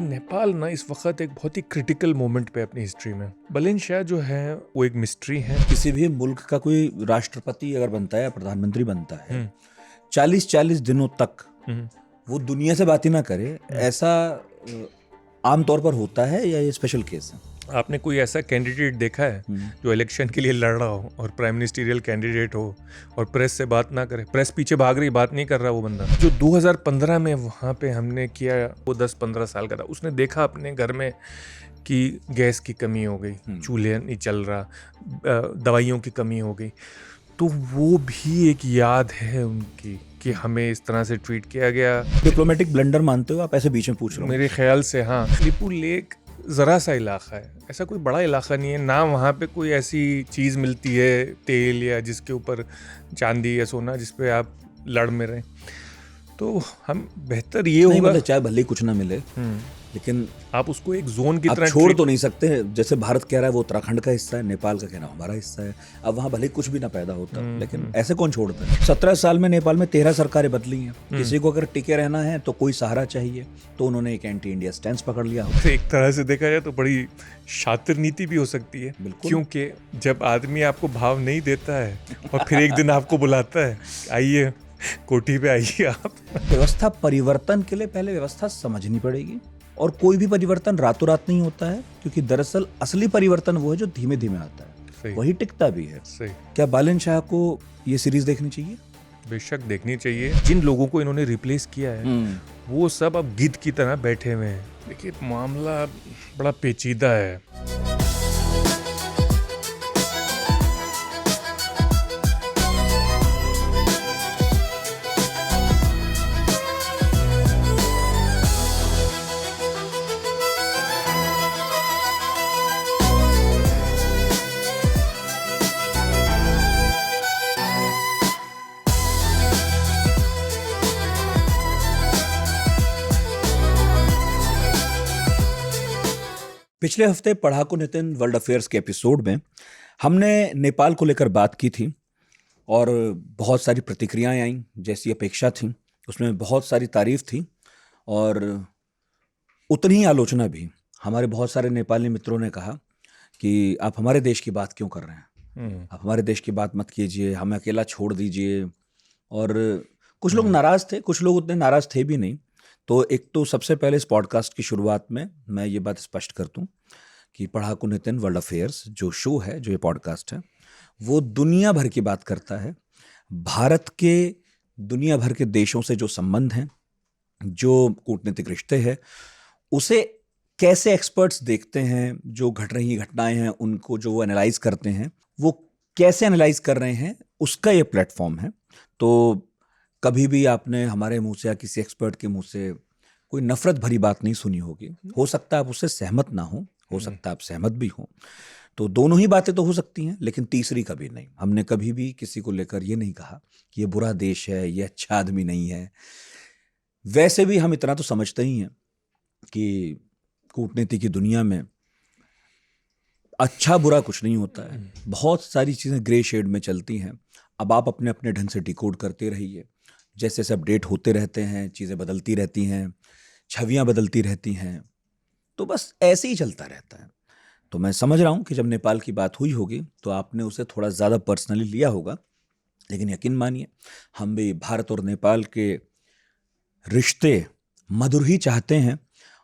नेपाल ना इस वक्त एक बहुत ही क्रिटिकल मोमेंट पे अपनी हिस्ट्री में। बलिन शाह जो है वो एक मिस्ट्री है। किसी भी मुल्क का कोई राष्ट्रपति अगर बनता है या प्रधानमंत्री बनता है 40-40 दिनों तक वो दुनिया से बात ही ना करे, ऐसा आमतौर पर होता है या ये स्पेशल केस है? आपने कोई ऐसा कैंडिडेट देखा है जो इलेक्शन के लिए लड़ रहा हो और प्राइम मिनिस्टीरियल कैंडिडेट हो और प्रेस से बात ना करे? प्रेस पीछे भाग रही, बात नहीं कर रहा वो बंदा। जो 2015 में वहाँ पे हमने किया, वो 10-15 साल का था। उसने देखा अपने घर में कि गैस की कमी हो गई, चूल्हे नहीं चल रहा, दवाइयों की कमी हो गई। तो वो भी एक याद है उनकी कि हमें इस तरह से ट्रीट किया गया। डिप्लोमेटिक ब्लंडर मानते हो आप? ऐसे बीच में पूछ रहा हूँ। मेरे ख्याल से हाँ। लिपू लेक ज़रा सा इलाका है, ऐसा कोई बड़ा इलाका नहीं है ना। वहाँ पे कोई ऐसी चीज़ मिलती है, तेल या जिसके ऊपर चांदी या सोना, जिस पे आप लड़ में रहें। तो हम बेहतर ये होगा, मतलब चाहे भले ही कुछ ना मिले, लेकिन आप उसको एक जोन की आप तरह छोड़ तो नहीं सकते। जैसे भारत कह रहा है वो उत्तराखंड का हिस्सा है, नेपाल का कहना हमारा हिस्सा है। अब वहाँ भले ही कुछ भी ना पैदा होता, लेकिन ऐसे कौन छोड़ता है? 17 साल में नेपाल में 13 सरकारें बदली हैं। किसी को अगर टिके रहना है तो कोई सहारा चाहिए, तो उन्होंने एक एंटी इंडिया स्टैंड पकड़ लिया। एक तरह से देखा जाए तो बड़ी शातिर नीति भी हो सकती है, क्योंकि जब आदमी आपको भाव नहीं देता है और फिर एक दिन आपको बुलाता है, आइए कोठी पे आइए आप। व्यवस्था परिवर्तन के लिए पहले व्यवस्था समझनी पड़ेगी, और कोई भी परिवर्तन रातों रात नहीं होता है, क्योंकि दरअसल असली परिवर्तन वो है जो धीमे धीमे आता है, वही टिकता भी है। सही। क्या बालिन शाह को ये सीरीज देखनी चाहिए? बेशक देखनी चाहिए। जिन लोगों को इन्होंने रिप्लेस किया है वो सब अब गिद्ध की तरह बैठे हुए हैं। देखिए मामला बड़ा पेचीदा है। पिछले हफ्ते पढ़ाकू नितिन वर्ल्ड अफेयर्स के एपिसोड में हमने नेपाल को लेकर बात की थी, और बहुत सारी प्रतिक्रियाएं आईं जैसी अपेक्षा थी। उसमें बहुत सारी तारीफ थी और उतनी ही आलोचना भी। हमारे बहुत सारे नेपाली मित्रों ने कहा कि आप हमारे देश की बात क्यों कर रहे हैं, आप हमारे देश की बात मत कीजिए, हमें अकेला छोड़ दीजिए। और कुछ लोग नाराज थे, कुछ लोग उतने नाराज थे भी नहीं। तो एक तो सबसे पहले इस पॉडकास्ट की शुरुआत में मैं ये बात स्पष्ट कर दूं कि पढ़ाकू नितिन वर्ल्ड अफेयर्स जो शो है, जो ये पॉडकास्ट है, वो दुनिया भर की बात करता है। भारत के दुनिया भर के देशों से जो संबंध हैं, जो कूटनीतिक रिश्ते हैं, उसे कैसे एक्सपर्ट्स देखते हैं, जो घट रही घटनाएं हैं उनको जो वो एनालाइज करते हैं, वो कैसे एनालाइज कर रहे हैं, उसका ये प्लेटफॉर्म है। तो कभी भी आपने हमारे मुंह से या किसी एक्सपर्ट के मुंह से कोई नफरत भरी बात नहीं सुनी होगी। हो सकता है आप उससे सहमत ना हो सकता है आप सहमत भी हो। तो दोनों ही बातें तो हो सकती हैं, लेकिन तीसरी कभी नहीं। हमने कभी भी किसी को लेकर ये नहीं कहा कि ये बुरा देश है, ये अच्छा आदमी नहीं है। वैसे भी हम इतना तो समझते ही हैं कि कूटनीति की दुनिया में अच्छा बुरा कुछ नहीं होता है, बहुत सारी चीज़ें ग्रे शेड में चलती हैं। अब आप अपने अपने ढंग से डिकोड करते रहिए। जैसे जैसे अपडेट होते रहते हैं, चीज़ें बदलती रहती हैं, छवियां बदलती रहती हैं, तो बस ऐसे ही चलता रहता है। तो मैं समझ रहा हूँ कि जब नेपाल की बात हुई होगी तो आपने उसे थोड़ा ज़्यादा पर्सनली लिया होगा, लेकिन यकीन मानिए हम भी भारत और नेपाल के रिश्ते मधुर ही चाहते हैं।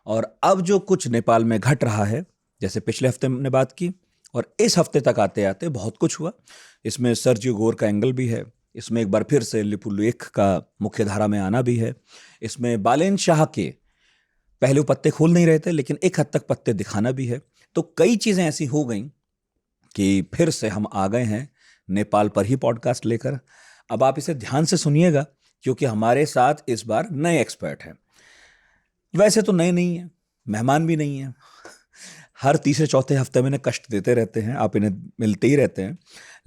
और अब जो कुछ नेपाल में घट रहा है, जैसे पिछले हफ्ते हमने बात की और इस हफ्ते तक आते आते बहुत कुछ हुआ। इसमें सर्जियो गोर का एंगल भी है, इसमें एक बार फिर से लिपू लेक का मुख्य धारा में आना भी है, इसमें बालेन शाह के पहले वो पत्ते खोल नहीं रहे थे लेकिन एक हद तक पत्ते दिखाना भी है। तो कई चीज़ें ऐसी हो गई कि फिर से हम आ गए हैं नेपाल पर ही पॉडकास्ट लेकर। अब आप इसे ध्यान से सुनिएगा, क्योंकि हमारे साथ इस बार नए एक्सपर्ट हैं। वैसे तो नए नहीं हैं, मेहमान भी नहीं हैं, हर तीसरे चौथे हफ्ते में इन्हें कष्ट देते रहते हैं, आप इन्हें मिलते ही रहते हैं।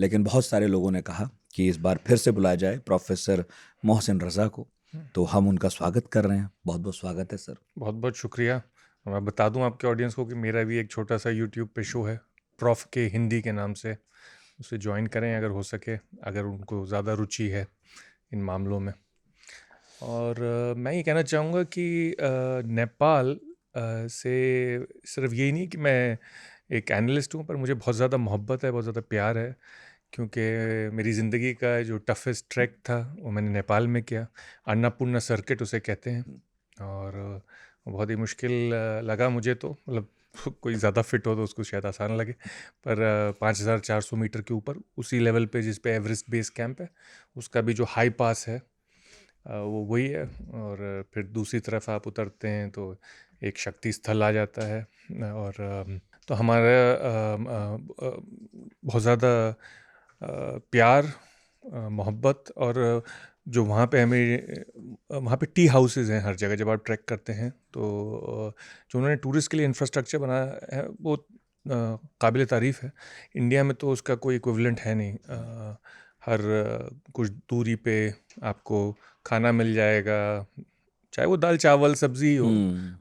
लेकिन बहुत सारे लोगों ने कहा कि इस बार फिर से बुलाया जाए प्रोफेसर मोहसिन रज़ा को, तो हम उनका स्वागत कर रहे हैं। बहुत बहुत स्वागत है सर। बहुत बहुत शुक्रिया। मैं बता दूं आपके ऑडियंस को कि मेरा भी एक छोटा सा यूट्यूब पे शो है, प्रॉफ के हिंदी के नाम से। उसे ज्वाइन करें अगर हो सके, अगर उनको ज़्यादा रुचि है इन मामलों में। और मैं ये कहना चाहूँगा कि नेपाल से सिर्फ यही नहीं कि मैं एक एनालिस्ट हूँ, पर मुझे बहुत ज़्यादा मोहब्बत है, बहुत ज़्यादा प्यार है, क्योंकि मेरी ज़िंदगी का जो टफेस्ट ट्रैक था वो मैंने नेपाल में किया। अन्नपूर्णा सर्किट उसे कहते हैं, और बहुत ही मुश्किल लगा मुझे तो, मतलब कोई ज़्यादा फिट हो तो उसको शायद आसान लगे, पर 5,400 मीटर के ऊपर उसी लेवल पे जिस पे एवरेस्ट बेस कैंप है, उसका भी जो हाई पास है वो वही है। और फिर दूसरी तरफ आप उतरते हैं तो एक शक्ति स्थल आ जाता है, और तो हमारा बहुत ज़्यादा प्यार, मोहब्बत, और जो वहाँ पे हमें वहाँ पे टी हाउसेस हैं हर जगह जब आप ट्रैक करते हैं, तो जो उन्होंने टूरिस्ट के लिए इंफ्रास्ट्रक्चर बनाया है वो काबिल तारीफ़ है। इंडिया में तो उसका कोई इक्विवेलेंट है नहीं। हर कुछ दूरी पे आपको खाना मिल जाएगा, चाहे वो दाल चावल सब्ज़ी ही हो,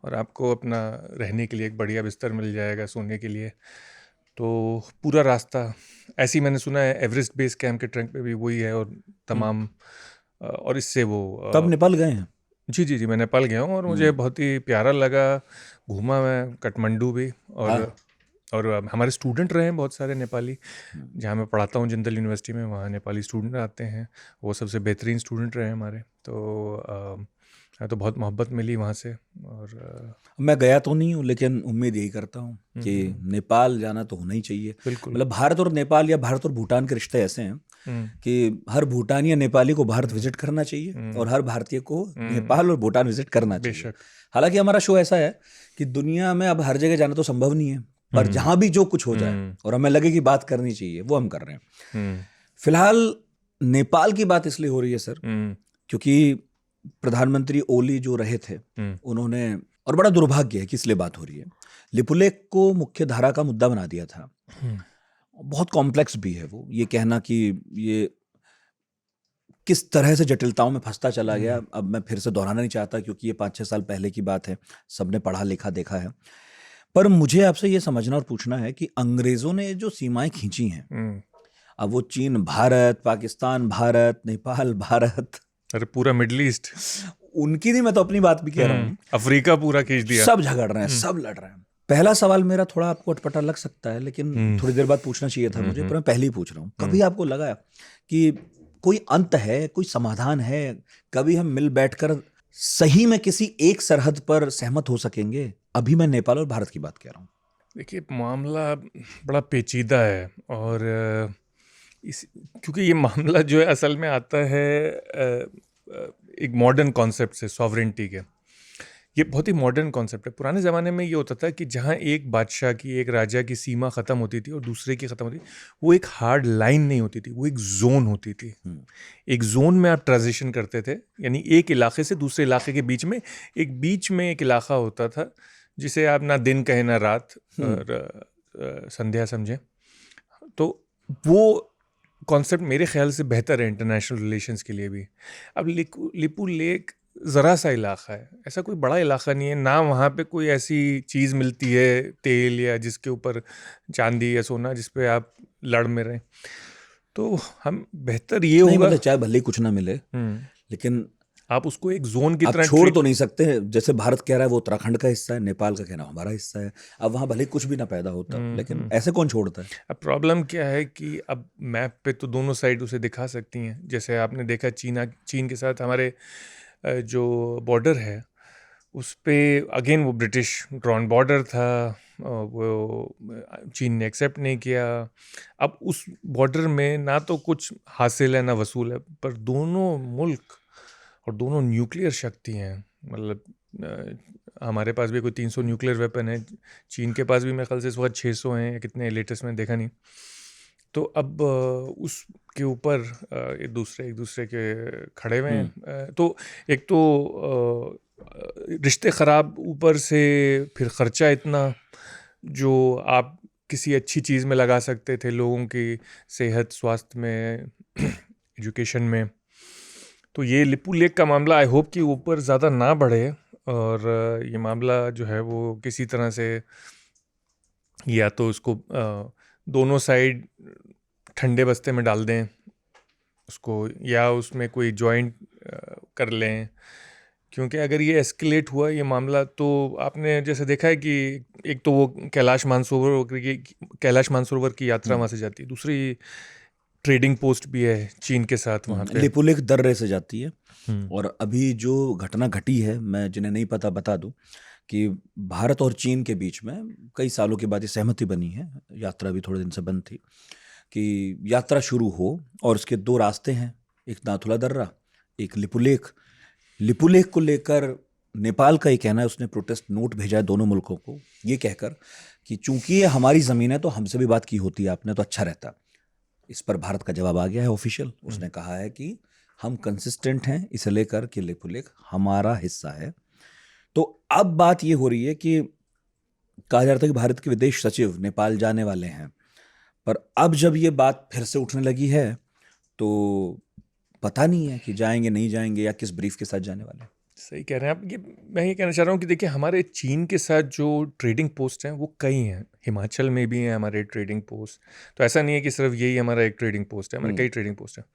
और आपको अपना रहने के लिए एक बढ़िया बिस्तर मिल जाएगा, सोने के लिए। तो पूरा रास्ता ऐसे ही मैंने सुना है, एवरेस्ट बेस कैंप के ट्रैक पे भी वही है, और तमाम और इससे वो कब नेपाल गए हैं? जी जी जी, मैं नेपाल गया हूँ और मुझे बहुत ही प्यारा लगा। घूमा मैं काठमांडू भी, हाँ। और हमारे स्टूडेंट रहे हैं बहुत सारे नेपाली। जहाँ मैं पढ़ाता हूँ जिंदल यूनिवर्सिटी में, वहाँ नेपाली स्टूडेंट आते हैं, वो सबसे बेहतरीन स्टूडेंट रहे हैं हमारे। तो बहुत मोहब्बत मिली वहाँ से। और मैं गया तो नहीं हूँ, लेकिन उम्मीद यही करता हूँ कि नेपाल जाना तो होना ही चाहिए। बिल्कुल। मतलब भारत और नेपाल या भारत और भूटान के रिश्ते ऐसे हैं कि हर भूटानी या नेपाली को भारत विजिट करना चाहिए और हर भारतीय को नेपाल और भूटान विजिट करना चाहिए। बेशक। हालांकि हमारा शो ऐसा है कि दुनिया में अब हर जगह जाना तो संभव नहीं है, पर जहां भी जो कुछ हो जाए और हमें लगे कि बात करनी चाहिए, वो हम कर रहे हैं। फिलहाल नेपाल की बात इसलिए हो रही है सर, क्योंकि प्रधानमंत्री ओली जो रहे थे, उन्होंने, और बड़ा दुर्भाग्य है कि इसलिए बात हो रही है, लिपुलेख को मुख्य धारा का मुद्दा बना दिया था। बहुत कॉम्प्लेक्स भी है वो, ये कहना कि ये किस तरह से जटिलताओं में फंसता चला गया, अब मैं फिर से दोहराना नहीं चाहता, क्योंकि ये 5-6 साल पहले की बात है, सबने पढ़ा लिखा देखा है। पर मुझे आपसे ये समझना और पूछना है कि अंग्रेजों ने जो सीमाएं खींची हैं, अब वो चीन भारत, पाकिस्तान भारत, नेपाल भारत, अरे पूरा मिडिल ईस्ट, उनकी नहीं, मैं तो अपनी बात भी कह रहा हूँ, अफ्रीका पूरा खींच दिया। सब झगड़ रहे हैं, सब लड़ रहे हैं। पहला सवाल मेरा थोड़ा आपको अटपटा लग सकता है, लेकिन थोड़ी देर बाद पूछना चाहिए था मुझे, पर मैं पहले ही पूछ रहा हूँ। कभी आपको लगा कि कोई अंत है, कोई समाधान है? कभी हम मिल बैठकर सही में किसी एक सरहद पर सहमत हो सकेंगे? अभी मैं नेपाल और भारत की बात कह रहा हूँ। देखिए, मामला बड़ा पेचीदा है, और क्योंकि ये मामला जो है असल में आता है एक मॉडर्न कॉन्सेप्ट से, सॉवरेंटी के। ये बहुत ही मॉडर्न कॉन्सेप्ट है। पुराने ज़माने में ये होता था कि जहाँ एक बादशाह की, एक राजा की सीमा ख़त्म होती थी और दूसरे की ख़त्म होती थी, वो एक हार्ड लाइन नहीं होती थी, वो एक जोन होती थी। एक जोन में आप ट्रांजिशन करते थे, यानी एक इलाके से दूसरे इलाके के बीच में एक इलाका होता था, जिसे आप ना दिन कहें ना रात, और संध्या समझें। तो वो कॉन्सेप्ट मेरे ख्याल से बेहतर है इंटरनेशनल रिलेशंस के लिए भी। अब लिपू लेक ज़रा सा इलाका है, ऐसा कोई बड़ा इलाका नहीं है, ना वहाँ पे कोई ऐसी चीज़ मिलती है, तेल या जिसके ऊपर चांदी या सोना, जिस पे आप लड़ में रहें। तो हम बेहतर ये होगा, मतलब चाहे भले ही कुछ ना मिले, लेकिन आप उसको एक जोन की आप तरह छोड़ तो नहीं सकते। जैसे भारत कह रहा है वो उत्तराखंड का हिस्सा है, नेपाल का कहना हमारा हिस्सा है। अब वहाँ भले कुछ भी ना पैदा होता, लेकिन ऐसे कौन छोड़ता है? अब प्रॉब्लम क्या है कि अब मैप पे तो दोनों साइड उसे दिखा सकती हैं। जैसे आपने देखा चीन के साथ हमारे जो बॉर्डर है, उस पे अगेन वो ब्रिटिश ड्रॉन बॉर्डर था, वो चीन ने एक्सेप्ट नहीं किया। अब उस बॉर्डर में ना तो कुछ हासिल है ना वसूल है, पर दोनों मुल्क और दोनों न्यूक्लियर शक्ति हैं। मतलब हमारे पास भी कोई 300 न्यूक्लियर वेपन है, चीन के पास भी मेरे ख्याल से इस वक्त 600 हैं, कितने लेटेस्ट में देखा नहीं। तो अब उसके ऊपर एक दूसरे के खड़े हुए हैं। तो एक तो रिश्ते ख़राब, ऊपर से फिर ख़र्चा इतना जो आप किसी अच्छी चीज़ में लगा सकते थे, लोगों की सेहत, स्वास्थ्य में, एजुकेशन में। तो ये लिपू लेक का मामला आई होप कि ऊपर ज़्यादा ना बढ़े, और ये मामला जो है वो किसी तरह से, या तो उसको दोनों साइड ठंडे बस्ते में डाल दें उसको, या उसमें कोई जॉइंट कर लें, क्योंकि अगर ये एस्केलेट हुआ ये मामला तो आपने जैसे देखा है कि एक तो वो कैलाश मानसरोवर की यात्रा वहाँ से जाती है, दूसरी ट्रेडिंग पोस्ट भी है चीन के साथ वहाँ पे। लिपुलेख दर्रे से जाती है। हम्म, और अभी जो घटना घटी है, मैं जिन्हें नहीं पता बता दूं कि भारत और चीन के बीच में कई सालों के बाद ये सहमति बनी है, यात्रा भी थोड़े दिन से बंद थी, कि यात्रा शुरू हो और उसके दो रास्ते हैं, एक नाथुला दर्रा, एक लिपुलेख। लिपुलेख को लेकर नेपाल का ये कहना है, उसने प्रोटेस्ट नोट भेजा है दोनों मुल्कों को, ये कहकर कि चूंकि ये हमारी ज़मीन है तो हमसे भी बात की होती आपने तो अच्छा रहता। इस पर भारत का जवाब आ गया है ऑफिशियल, उसने कहा है कि हम कंसिस्टेंट हैं इसे लेकर कि लिपुलेख हमारा हिस्सा है। तो अब बात ये हो रही है कि कहा जा रहा था कि भारत के विदेश सचिव नेपाल जाने वाले हैं, पर अब जब ये बात फिर से उठने लगी है तो पता नहीं है कि जाएंगे नहीं जाएंगे या किस ब्रीफ के साथ जाने वाले हैं। सही कह रहे हैं आप। मैं ये कहना चाह रहा हूँ कि देखिए हमारे चीन के साथ जो ट्रेडिंग पोस्ट हैं वो कई हैं, हिमाचल में भी हैं हमारे ट्रेडिंग पोस्ट। तो ऐसा नहीं है कि सिर्फ यही हमारा एक ट्रेडिंग पोस्ट है, हमारे कई ट्रेडिंग पोस्ट हैं।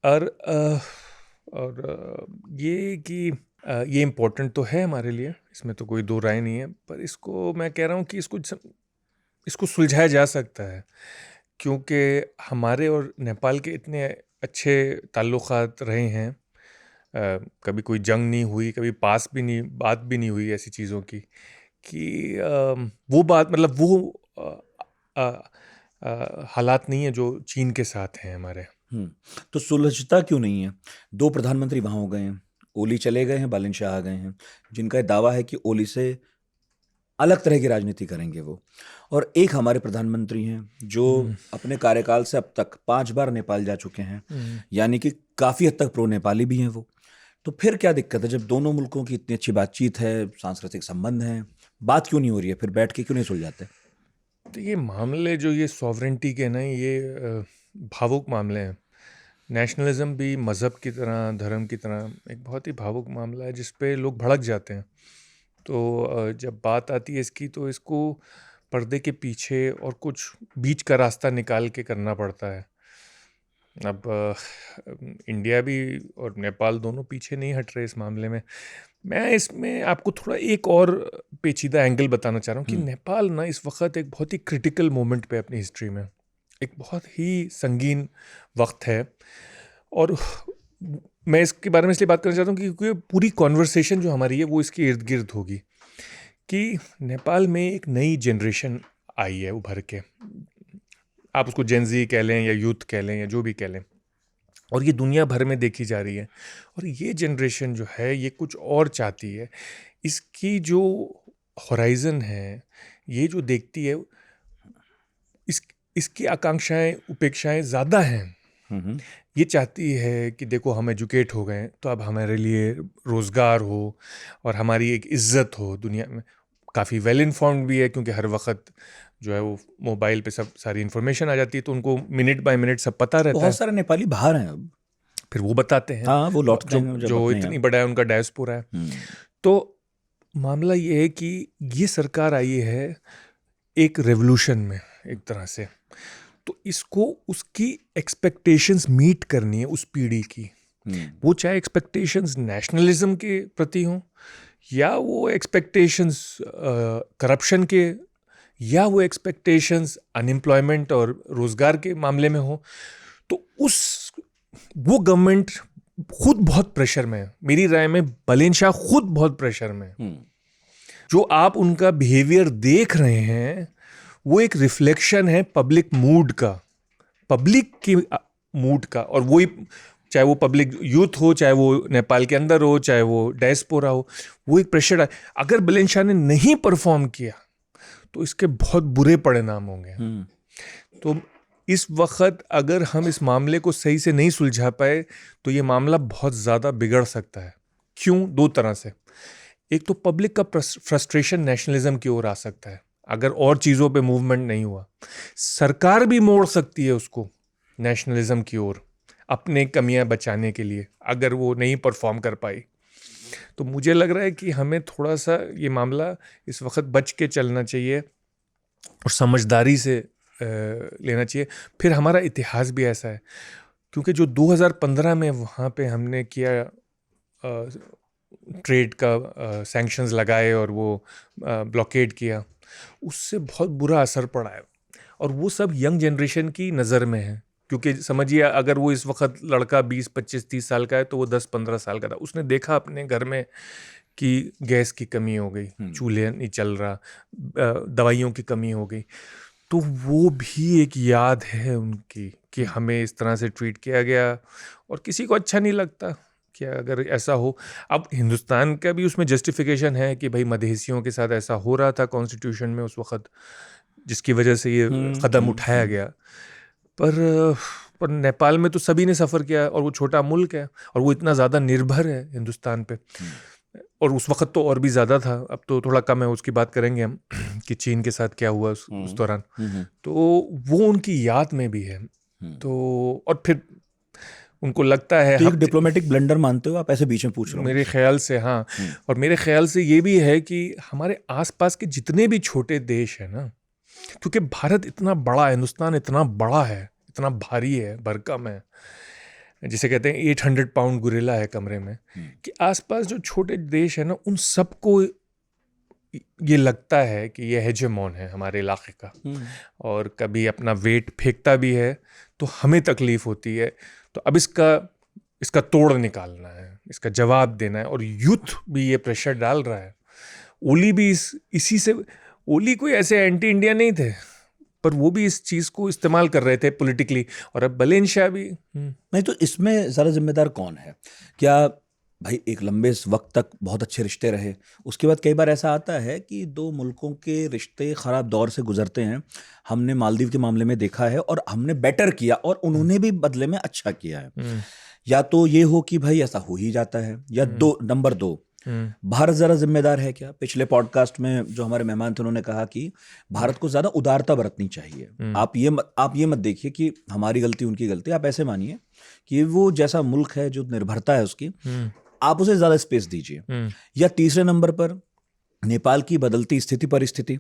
और ये कि ये इम्पोर्टेंट तो है हमारे लिए, इसमें तो कोई दो राय नहीं है, पर इसको मैं कह रहा हूँ कि इसको सुलझाया जा सकता है, क्योंकि हमारे और नेपाल के इतने अच्छे ताल्लुकात रहे हैं। कभी कोई जंग नहीं हुई, कभी बात भी नहीं हुई ऐसी चीज़ों की कि वो बात मतलब वो हालात नहीं है जो चीन के साथ हैं हमारे। तो सुलझता क्यों नहीं है? दो प्रधानमंत्री वहां हो गए हैं, ओली चले गए हैं, बालिन शाह आ गए हैं, जिनका दावा है कि ओली से अलग तरह की राजनीति करेंगे वो। और एक हमारे प्रधानमंत्री हैं जो अपने कार्यकाल से अब तक 5 बार नेपाल जा चुके हैं, यानी कि काफी हद तक प्रो नेपाली भी हैं वो। तो फिर क्या दिक्कत है जब दोनों मुल्कों की इतनी अच्छी बातचीत है, सांस्कृतिक संबंध है, बात क्यों नहीं हो रही है? फिर बैठ के क्यों नहीं सुलझाते? तो ये मामले जो ये सॉवरेंटी के ना, ये भावुक मामले हैं। नेशनलिज्म भी मज़हब की तरह, धर्म की तरह एक बहुत ही भावुक मामला है जिस पे लोग भड़क जाते हैं। तो जब बात आती है इसकी तो इसको पर्दे के पीछे और कुछ बीच का रास्ता निकाल के करना पड़ता है। अब इंडिया भी और नेपाल दोनों पीछे नहीं हट रहे इस मामले में। मैं इसमें आपको थोड़ा एक और पेचीदा एंगल बताना चाह रहा हूँ कि नेपाल ना इस वक्त एक बहुत ही क्रिटिकल मोमेंट पे अपनी हिस्ट्री में, एक बहुत ही संगीन वक्त है। और मैं इसके बारे में इसलिए बात करना चाहता हूँ क्योंकि पूरी कॉन्वर्सेशन जो हमारी है वो इसके इर्द गिर्द होगी कि नेपाल में एक नई जनरेशन आई है उभर के, आप उसको जेनजी कह लें या यूथ कह लें या जो भी कह लें, और ये दुनिया भर में देखी जा रही है। और ये जनरेशन जो है ये कुछ और चाहती है, इसकी जो होराइज़न है, ये जो देखती है, इसकी आकांक्षाएं उपेक्षाएं ज़्यादा हैं। ये चाहती है कि देखो हम एजुकेट हो गए तो अब हमारे लिए रोज़गार हो और हमारी एक इज़्ज़त हो दुनिया में। काफ़ी वेल इन्फॉर्म्ड भी है क्योंकि हर वक्त जो है वो मोबाइल पे सब सारी इन्फॉर्मेशन आ जाती है, तो उनको मिनट बाय मिनट सब पता रहता है। बहुत सारे नेपाली बाहर हैं अब, फिर वो बताते हैं। हाँ, वो लौटते हैं जब जो अपने इतनी यहाँ। बड़ा है उनका डायस्पोरा है। तो मामला ये है कि ये सरकार आई है एक रेवोल्यूशन में एक तरह से, तो इसको उसकी एक्सपेक्टेशंस मीट करनी है उस पीढ़ी की। वो चाहे एक्सपेक्टेशंस नेशनलिज्म के प्रति हों, या वो एक्सपेक्टेशंस करप्शन के, या वो एक्सपेक्टेशंस अनएम्प्लॉयमेंट और रोज़गार के मामले में हो। तो वो गवर्नमेंट खुद बहुत प्रेशर में है, मेरी राय में बालेन शाह खुद बहुत प्रेशर में है। जो आप उनका बिहेवियर देख रहे हैं वो एक रिफ्लेक्शन है पब्लिक मूड का, पब्लिक की मूड का। और वही चाहे वो पब्लिक यूथ हो, चाहे वो नेपाल के अंदर हो, चाहे वो डायस्पोरा हो, वो एक प्रेशर है। अगर बालेन शाह ने नहीं परफॉर्म किया तो इसके बहुत बुरे परिणाम होंगे। तो इस वक्त अगर हम इस मामले को सही से नहीं सुलझा पाए तो ये मामला बहुत ज़्यादा बिगड़ सकता है। क्यों? 2 तरह से। एक तो पब्लिक का फ्रस्ट्रेशन नेशनलिज्म की ओर आ सकता है अगर और चीज़ों पे मूवमेंट नहीं हुआ। सरकार भी मोड़ सकती है उसको नेशनलिज्म की ओर अपने कमियां बचाने के लिए, अगर वो नहीं परफॉर्म कर पाई। तो मुझे लग रहा है कि हमें थोड़ा सा ये मामला इस वक्त बच के चलना चाहिए और समझदारी से लेना चाहिए। फिर हमारा इतिहास भी ऐसा है, क्योंकि जो 2015 में वहाँ पे हमने किया ट्रेड का सैंक्शंस लगाए और वो ब्लॉकेड किया, उससे बहुत बुरा असर पड़ा है। और वो सब यंग जनरेशन की नज़र में है, क्योंकि समझिए अगर वो इस वक्त लड़का 20, 25, 30 साल का है तो वो 10, 15 साल का था। उसने देखा अपने घर में कि गैस की कमी हो गई, चूल्हे नहीं चल रहा, दवाइयों की कमी हो गई, तो वो भी एक याद है उनकी कि हमें इस तरह से ट्रीट किया गया और किसी को अच्छा नहीं लगता कि अगर ऐसा हो। अब हिंदुस्तान का भी उसमें जस्टिफिकेशन है कि भाई मधेसियों के साथ ऐसा हो रहा था कॉन्स्टिट्यूशन में उस वक्त, जिसकी वजह से ये कदम उठाया गया। पर नेपाल में तो सभी ने सफ़र किया और वो छोटा मुल्क है और वो इतना ज़्यादा निर्भर है हिंदुस्तान पे, और उस वक्त तो और भी ज़्यादा था, अब तो थोड़ा कम है, उसकी बात करेंगे हम कि चीन के साथ क्या हुआ उस दौरान। तो वो उनकी याद में भी है। तो और फिर उनको लगता है, तो एक डिप्लोमेटिक ब्लंडर मानते हो आप, ऐसे बीच में पूछ रहा हूँ? मेरे ख्याल से हाँ। और मेरे ख्याल से ये भी है कि हमारे आसपास के जितने भी छोटे देश हैं ना, क्योंकि भारत इतना बड़ा है, हिंदुस्तान इतना बड़ा है, इतना भारी है, भरकम है, जिसे कहते हैं 800 पाउंड गुरिल्ला है कमरे में, कि आसपास जो छोटे देश है ना, उन सबको ये लगता है कि ये हेजेमोन है हमारे इलाके का, और कभी अपना वेट फेंकता भी है तो हमें तकलीफ होती है। तो अब इसका तोड़ निकालना है, इसका जवाब देना है, और यूथ भी ये प्रेशर डाल रहा है। ओली भी इसी से, ओली कोई ऐसे एंटी इंडिया नहीं थे, पर वो भी इस चीज़ को इस्तेमाल कर रहे थे पॉलिटिकली, और अब बलेन शाह भी। नहीं, तो इसमें ज़्यादा जिम्मेदार कौन है? क्या भाई एक लंबे वक्त तक बहुत अच्छे रिश्ते रहे, उसके बाद कई बार ऐसा आता है कि दो मुल्कों के रिश्ते ख़राब दौर से गुजरते हैं। हमने मालदीव के मामले में देखा है, और हमने बेटर किया और उन्होंने भी बदले में अच्छा किया है। या तो ये हो कि भाई ऐसा हो ही जाता है, या नंबर दो, भारत ज़रा जिम्मेदार है क्या? पिछले पॉडकास्ट में जो हमारे मेहमान थे उन्होंने कहा कि भारत को ज़्यादा उदारता बरतनी चाहिए। आप ये मत देखिए कि हमारी गलती उनकी गलती, आप ऐसे मानिए कि वो जैसा मुल्क है, जो निर्भरता है उसकी, आप उसे ज़्यादा स्पेस दीजिए। या तीसरे नंबर पर नेपाल की बदलती स्थिति परिस्थिति।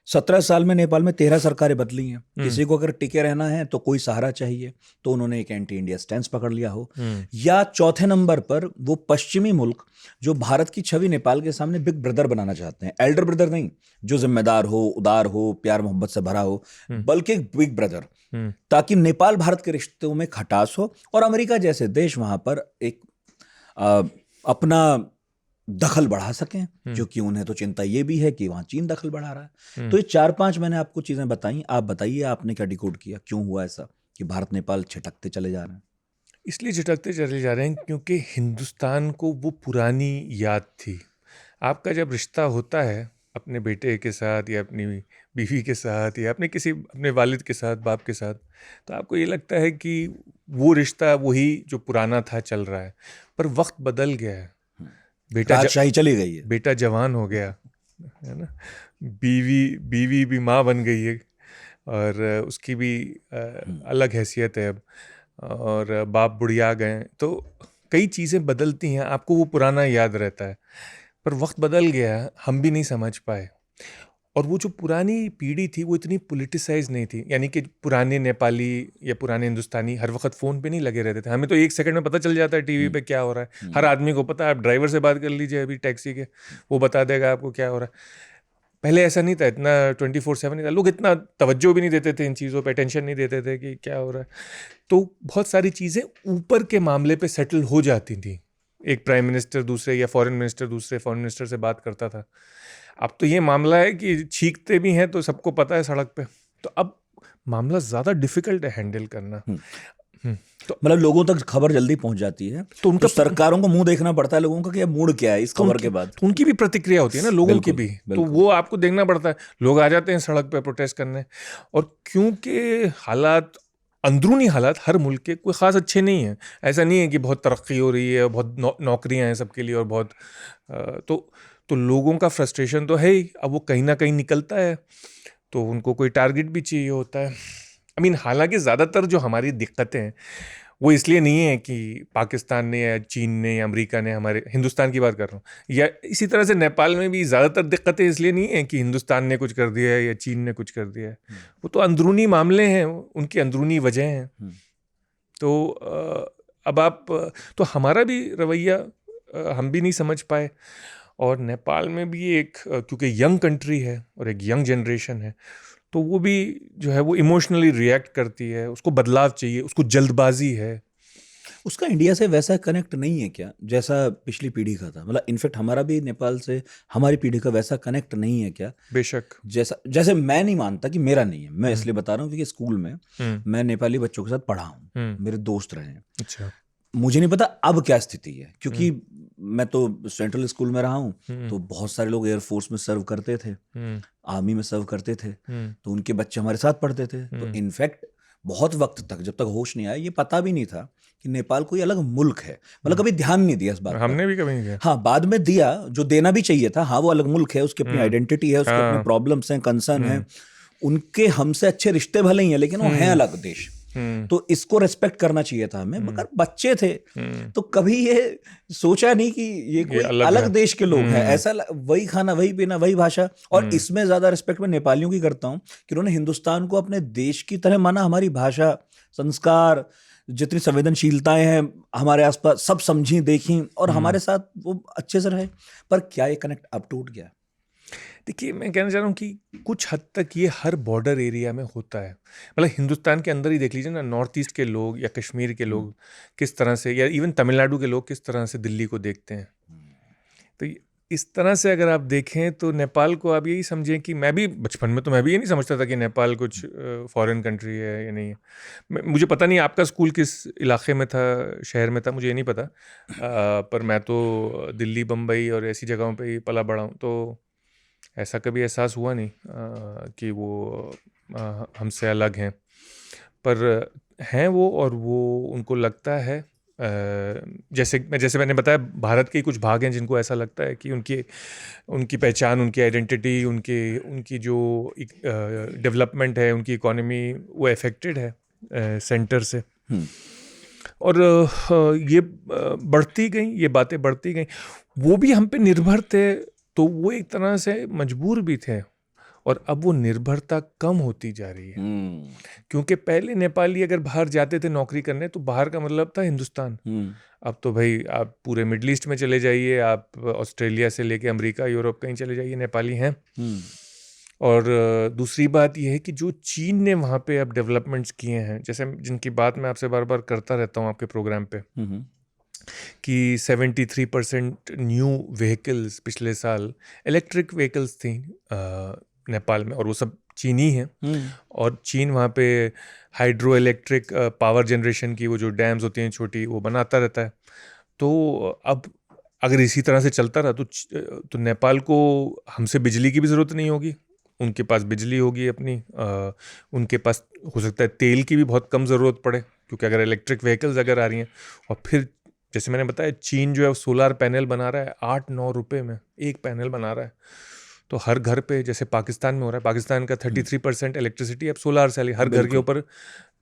17 साल में नेपाल में 13 सरकारें बदली हैं। किसी को अगर टिके रहना है तो कोई सहारा चाहिए, तो उन्होंने एक एंटी इंडिया स्टैंस पकड़ लिया हो। या चौथे नंबर पर वो पश्चिमी मुल्क जो भारत की छवि नेपाल के सामने बिग ब्रदर बनाना चाहते हैं, एल्डर ब्रदर नहीं, जो जिम्मेदार हो, उदार हो, प्यार मोहब्बत से भरा हो, बल्कि एक बिग ब्रदर, ताकि नेपाल भारत के रिश्तों में खटास हो और अमेरिका जैसे देश वहां पर एक अपना दखल बढ़ा सकें, क्योंकि उन्हें तो चिंता ये भी है कि वहां चीन दखल बढ़ा रहा है। तो ये 4-5 मैंने आपको चीजें बताई, आप बताइए आपने क्या डिकोड किया, क्यों हुआ ऐसा कि भारत नेपाल छिटकते चले जा रहे हैं? इसलिए छिटकते चले जा रहे हैं क्योंकि हिंदुस्तान को वो पुरानी याद थी। आपका जब रिश्ता होता है अपने बेटे के साथ या अपनी बीवी के साथ या अपने वालिद के साथ, बाप के साथ, तो आपको ये लगता है कि वो रिश्ता वही जो पुराना था चल रहा है। पर वक्त बदल गया है, राजशाही चली गई है, बेटा जवान हो गया है ना, बीवी भी माँ बन गई है, और उसकी भी अलग हैसियत है अब, और बाप बुढ़िया गए, तो कई चीज़ें बदलती हैं, आपको वो पुराना याद रहता है। पर वक्त बदल गया, हम भी नहीं समझ पाए। और वो जो पुरानी पीढ़ी थी वो इतनी पॉलिटिसाइज नहीं थी, यानी कि पुराने नेपाली या पुराने हिंदुस्तानी हर वक्त फ़ोन पे नहीं लगे रहते थे। हमें तो 1 सेकंड में पता चल जाता है टीवी पे क्या हो रहा है, हर आदमी को पता है। आप ड्राइवर से बात कर लीजिए अभी टैक्सी के, वो बता देगा आपको क्या हो रहा है। पहले ऐसा नहीं था, इतना 24/7 नहीं था, लोग इतना तवज्जो भी नहीं देते थे इन चीज़ों पे, अटेंशन नहीं देते थे कि क्या हो रहा है। तो बहुत सारी चीज़ें ऊपर के मामले पे सेटल हो जाती थी, एक प्राइम मिनिस्टर दूसरे या फॉरेन मिनिस्टर दूसरे फॉरेन मिनिस्टर से बात करता था। अब तो ये मामला है कि छींकते भी हैं तो सबको पता है सड़क पे, तो अब मामला ज़्यादा डिफिकल्ट है हैंडल करना। तो मतलब लोगों तक खबर जल्दी पहुंच जाती है, तो उनका सरकारों को मुंह देखना पड़ता है लोगों का कि ये मूड क्या है इस खबर के बाद। तो उनकी भी प्रतिक्रिया होती है ना लोगों की भी, तो वो आपको देखना पड़ता है। लोग आ जाते हैं सड़क पे प्रोटेस्ट करने, और क्योंकि हालात, अंदरूनी हालात हर मुल्क के कोई ख़ास अच्छे नहीं हैं। ऐसा नहीं है कि बहुत तरक्की हो रही है, बहुत नौकरियां हैं सबके लिए और बहुत तो लोगों का फ्रस्ट्रेशन तो है ही। अब वो कहीं ना कहीं निकलता है, तो उनको कोई टारगेट भी चाहिए होता है। हालांकि ज़्यादातर जो हमारी दिक्कतें हैं वो इसलिए नहीं है कि पाकिस्तान ने या चीन ने या अमेरिका ने, हमारे हिंदुस्तान की बात कर रहा हूँ, या इसी तरह से नेपाल में भी ज़्यादातर दिक्कतें इसलिए नहीं है कि हिंदुस्तान ने कुछ कर दिया है या चीन ने कुछ कर दिया है। वो तो अंदरूनी मामले हैं, उनकी अंदरूनी वजह हैं। तो अब तो हमारा भी रवैया हम भी नहीं समझ पाए। और नेपाल में भी एक क्योंकि यंग कंट्री है और एक यंग जनरेशन है, तो वो भी जो है वो इमोशनली रिएक्ट करती है, उसको बदलाव चाहिए, उसको जल्दबाजी है। उसका इंडिया से वैसा कनेक्ट नहीं है क्या जैसा पिछली पीढ़ी का था? मतलब इनफैक्ट हमारा भी नेपाल से हमारी पीढ़ी का वैसा कनेक्ट नहीं है क्या? बेशक। जैसा जैसे मैं नहीं मानता कि मेरा नहीं है, मैं हम्म, इसलिए बता रहा हूँ क्योंकि स्कूल में हम्म, मैं नेपाली बच्चों के साथ पढ़ा हूँ, हम्म, मेरे दोस्त रहे हैं। अच्छा। मुझे नहीं पता अब क्या स्थिति है, क्योंकि हम्म, मैं तो सेंट्रल स्कूल में रहा हूँ, हम्म, तो बहुत सारे लोग एयरफोर्स में सर्व करते थे, हम्म, आर्मी में सर्व करते थे, हम्म, तो उनके बच्चे हमारे साथ पढ़ते थे। तो हम्म, इनफैक्ट बहुत वक्त तक, जब तक होश नहीं आया, ये पता भी नहीं था कि नेपाल कोई अलग मुल्क है। मतलब कभी ध्यान नहीं दिया इस बात पर। हमने भी कभी नहीं किया। हाँ, बाद में दिया, जो देना भी चाहिए था। हाँ, वो अलग मुल्क है, उसकी अपनी हम्म, आइडेंटिटी है, उसके अपने हाँ, प्रॉब्लम्स हैं, कंसर्न हम्म, है, उनके हमसे अच्छे रिश्ते भले ही हैं, लेकिन वो हैं हम्म, अलग देश। हम्म, तो इसको रेस्पेक्ट करना चाहिए था हमें, हम्म, मगर बच्चे थे हम्म, तो कभी ये सोचा नहीं कि ये ये कोई अलग है। अलग देश के लोग हैं। हम्म, ऐसा वही खाना, वही पीना, वही भाषा। और हम्म, इसमें ज्यादा रिस्पेक्ट मैं नेपालियों की करता हूँ कि उन्होंने हिंदुस्तान को अपने देश की तरह माना। हमारी भाषा, संस्कार, जितनी संवेदनशीलताएं हैं हमारे आसपास, सब समझी, देखी, और हम्म। हमारे साथ वो अच्छे से रहे। पर क्या ये कनेक्ट अब टूट गया? देखिए, मैं कहना चाह रहा हूँ कि कुछ हद तक ये हर बॉर्डर एरिया में होता है। मतलब हिंदुस्तान के अंदर ही देख लीजिए ना, नॉर्थ ईस्ट के लोग या कश्मीर के हम्म, लोग किस तरह से, या इवन तमिलनाडु के लोग किस तरह से दिल्ली को देखते हैं। तो इस तरह से अगर आप देखें तो नेपाल को आप यही समझें कि मैं भी बचपन में तो मैं भी ये नहीं समझता था कि नेपाल कुछ फॉरेन कंट्री है या नहीं है। मुझे पता नहीं आपका स्कूल किस इलाके में था, शहर में था, मुझे ये नहीं पता। पर मैं तो दिल्ली, बम्बई और ऐसी जगहों पे ही पला बड़ा हूँ, तो ऐसा कभी एहसास हुआ नहीं कि वो हमसे अलग हैं। पर हैं वो, और वो उनको लगता है जैसे मैंने बताया, भारत के ही कुछ भाग हैं जिनको ऐसा लगता है कि उनकी उनकी पहचान, उनकी आइडेंटिटी, उनकी उनकी जो डेवलपमेंट है, उनकी इकोनॉमी, वो अफेक्टेड है सेंटर से। हम्म, और ये बढ़ती गई, ये बातें बढ़ती गई। वो भी हम पे निर्भर थे, तो वो एक तरह से मजबूर भी थे। और अब वो निर्भरता कम होती जा रही है, हम्म, क्योंकि पहले नेपाली अगर बाहर जाते थे नौकरी करने, तो बाहर का मतलब था हिंदुस्तान। हम्म, अब तो भाई आप पूरे मिडल ईस्ट में चले जाइए, आप ऑस्ट्रेलिया से लेके अमेरिका, यूरोप, कहीं चले जाइए, नेपाली हैं। हम्म, और दूसरी बात यह है कि जो चीन ने वहाँ पे अब डेवलपमेंट्स किए हैं, जैसे जिनकी बात मैं आपसे बार बार करता रहता हूँ आपके प्रोग्राम पे, हम्म, कि 73% न्यू व्हीकल्स पिछले साल इलेक्ट्रिक व्हीकल्स थी नेपाल में, और वो सब चीनी हैं। हम्म, और चीन वहाँ पे हाइड्रो इलेक्ट्रिक पावर जनरेशन की वो जो डैम्स होती हैं छोटी, वो बनाता रहता है। तो अब अगर इसी तरह से चलता रहा तो नेपाल को हमसे बिजली की भी ज़रूरत नहीं होगी, उनके पास बिजली होगी अपनी। उनके पास हो सकता है तेल की भी बहुत कम ज़रूरत पड़े, क्योंकि अगर इलेक्ट्रिक व्हीकल्स अगर आ रही हैं। और फिर जैसे मैंने बताया, चीन जो है सोलार पैनल बना रहा है 8-9 रुपए में एक पैनल बना रहा है। तो हर घर पे, जैसे पाकिस्तान में हो रहा है, पाकिस्तान का 33% इलेक्ट्रिसिटी अब सोलार से आ रही है, हर घर के बिल्कुल। ऊपर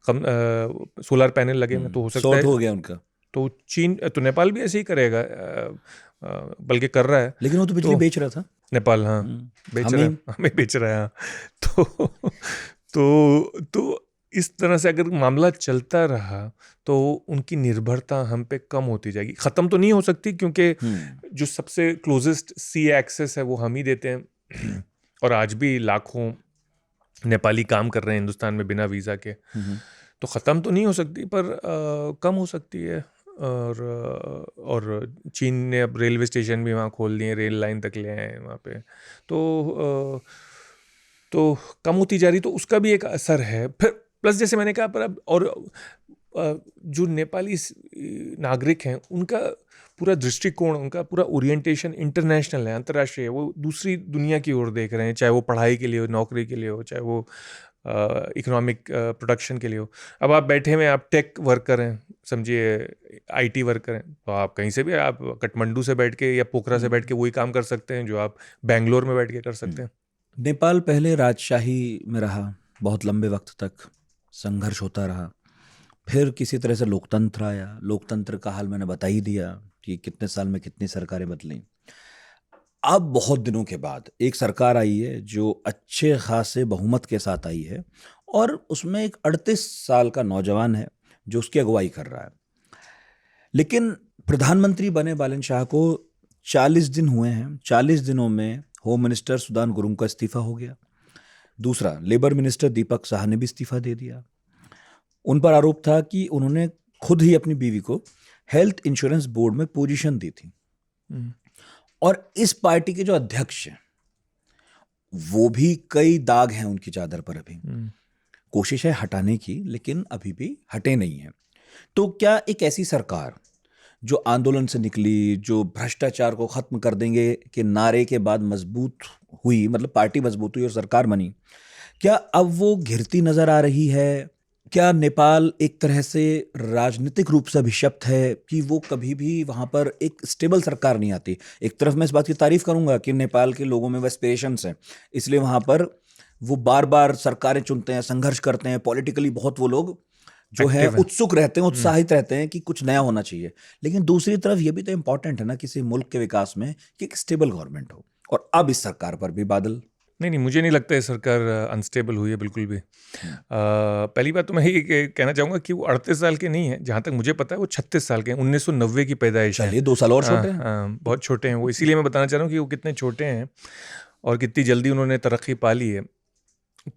कम सोलार पैनल लगे हैं। तो हो सकता सॉर्ट है, हो गया उनका। तो चीन, तो नेपाल भी ऐसे ही करेगा, बल्कि कर रहा है। लेकिन वो तो बिजली तो बेच रहा था। नेपाल, हाँ, बेच रहा हमें। है, हमें बेच रहा है, हाँ। तो तो इस तरह से अगर मामला चलता रहा, तो उनकी निर्भरता हम पे कम होती जाएगी। ख़त्म तो नहीं हो सकती, क्योंकि जो सबसे क्लोजेस्ट सी एक्सेस है वो हम ही देते हैं। और आज भी लाखों नेपाली काम कर रहे हैं हिंदुस्तान में बिना वीज़ा के। तो ख़त्म तो नहीं हो सकती, पर कम हो सकती है। और चीन ने अब रेलवे स्टेशन भी वहाँ खोल दिए, रेल लाइन तक ले आए हैं वहाँ पे। तो कम होती जा रही, तो उसका भी एक असर है। फिर प्लस जैसे मैंने कहा, पर अब और जो नेपाली नागरिक हैं, उनका पूरा दृष्टिकोण, उनका पूरा ओरिएंटेशन इंटरनेशनल है, अंतर्राष्ट्रीय है। वो दूसरी दुनिया की ओर देख रहे हैं, चाहे वो पढ़ाई के लिए हो, नौकरी के लिए हो, चाहे वो इकोनॉमिक प्रोडक्शन के लिए हो। अब आप बैठे हुए, आप टेक वर्कर हैं, समझिए आईटी वर्कर हैं, तो आप कहीं से भी, आप काठमांडू से बैठ के या पोखरा से बैठ के वही काम कर सकते हैं जो आप बेंगलोर में बैठ के कर सकते हैं। नेपाल पहले राजशाही में रहा बहुत लंबे वक्त तक, संघर्ष होता रहा। फिर किसी तरह से लोकतंत्र आया। लोकतंत्र का हाल मैंने बता ही दिया कि कितने साल में कितनी सरकारें बदली। अब बहुत दिनों के बाद एक सरकार आई है जो अच्छे खासे बहुमत के साथ आई है, और उसमें एक 38 साल का नौजवान है जो उसकी अगुवाई कर रहा है। लेकिन प्रधानमंत्री बने बालन शाह को 40 दिन हुए हैं। 40 दिनों में होम मिनिस्टर सुदान गुरुंग का इस्तीफा हो गया। दूसरा, लेबर मिनिस्टर दीपक साहा ने भी इस्तीफा दे दिया। उन पर आरोप था कि उन्होंने खुद ही अपनी बीवी को हेल्थ इंश्योरेंस बोर्ड में पोजीशन दी थी। और इस पार्टी के जो अध्यक्ष हैं वो भी कई दाग हैं उनकी चादर पर। अभी कोशिश है हटाने की, लेकिन अभी भी हटे नहीं है। तो क्या एक ऐसी सरकार जो आंदोलन से निकली, जो भ्रष्टाचार को खत्म कर देंगे के नारे के बाद मजबूत हुई, मतलब पार्टी मजबूत हुई और सरकार बनी, क्या अब वो घिरती नजर आ रही है? क्या नेपाल एक तरह से राजनीतिक रूप से अभिशप्त है कि वो कभी भी वहां पर एक स्टेबल सरकार नहीं आती? एक तरफ मैं इस बात की तारीफ करूंगा कि नेपाल के लोगों में वो एस्पिरेशंस हैं, इसलिए वहां पर वो बार बार सरकारें चुनते हैं, संघर्ष करते हैं, पॉलिटिकली बहुत वो लोग जो है उत्सुक रहते हैं, उत्साहित रहते हैं कि कुछ नया होना चाहिए। लेकिन दूसरी तरफ ये भी तो इंपॉर्टेंट है ना किसी मुल्क के विकास में कि एक स्टेबल गवर्नमेंट हो। और अब इस सरकार पर भी बादल नहीं, मुझे नहीं लगता है सरकार अनस्टेबल हुई है बिल्कुल भी। पहली बात तो मैं ये कहना चाहूँगा कि वो 38 साल के नहीं है, जहाँ तक मुझे पता है वो 36 साल के हैं। 1990 की पैदाइश है। चलिए 2 साल और छोटे हैं। बहुत छोटे हैं वो, इसीलिए मैं बताना चाह रहा हूँ कि वो कितने छोटे हैं और कितनी जल्दी उन्होंने तरक्की पा ली है।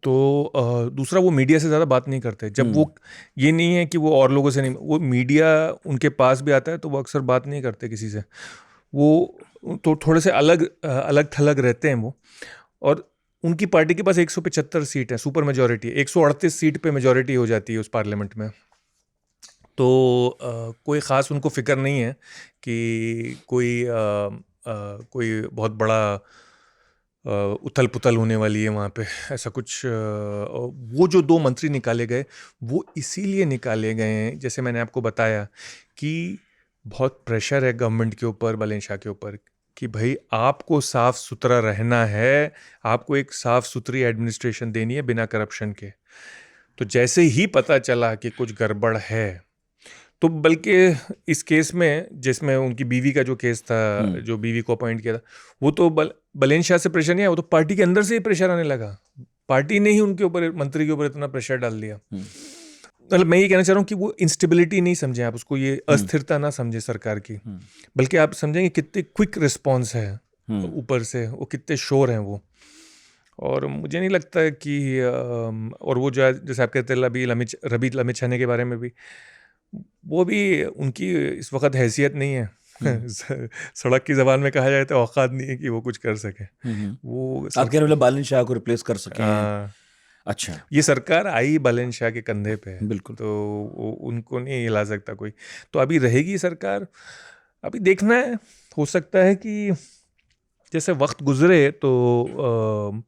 तो दूसरा, वो मीडिया से ज़्यादा बात नहीं करते। जब वो, ये नहीं है कि वो और लोगों से नहीं, वो मीडिया उनके पास भी आता है तो वो अक्सर बात नहीं करते किसी से। वो तो थोड़े से अलग थलग रहते हैं वो। और उनकी पार्टी के पास 175 सीट है, सुपर मेजॉरिटी, 138 सीट पे मेजॉरिटी हो जाती है उस पार्लियामेंट में। तो कोई ख़ास उनको फिक्र नहीं है कि कोई बहुत बड़ा उथल पुथल होने वाली है वहाँ पे, ऐसा कुछ। वो जो 2 मंत्री निकाले गए वो इसीलिए निकाले गए हैं, जैसे मैंने आपको बताया, कि बहुत प्रेशर है गवर्नमेंट के ऊपर, बालन शाह के ऊपर, कि भाई आपको साफ सुथरा रहना है, आपको एक साफ सुथरी एडमिनिस्ट्रेशन देनी है बिना करप्शन के। तो जैसे ही पता चला कि कुछ गड़बड़ है, तो बल्कि इस केस में, जिसमें उनकी बीवी का जो केस था, जो बीवी को अपॉइंट किया था, वो तो बालन शाह से प्रेशर नहीं आया, वो तो पार्टी के अंदर से ही प्रेशर आने लगा। पार्टी ने ही उनके ऊपर, मंत्री के ऊपर इतना प्रेशर डाल दिया। मतलब मैं ये कहना चाह रहा हूँ कि वो इंस्टेबिलिटी नहीं समझे आप उसको, ये अस्थिरता ना समझे सरकार की, बल्कि आप समझेंगे कितने क्विक रिस्पॉन्स है ऊपर से, वो कितने शोर हैं वो। और मुझे नहीं लगता कि और वो जो जैसे आप कहते हैं रबी लमिछाने के बारे में भी, वो भी उनकी इस वक्त हैसियत नहीं है। सड़क की जबान में कहा जाए तो औकात नहीं है कि वो कुछ कर सके। वो आप कह रहे हो बालन शाह को रिप्लेस कर सके? अच्छा, ये सरकार आई बालन शाह के कंधे पे है, बिल्कुल, तो उनको नहीं हिला सकता कोई। तो अभी रहेगी सरकार, अभी देखना है, हो सकता है कि जैसे वक्त गुजरे तो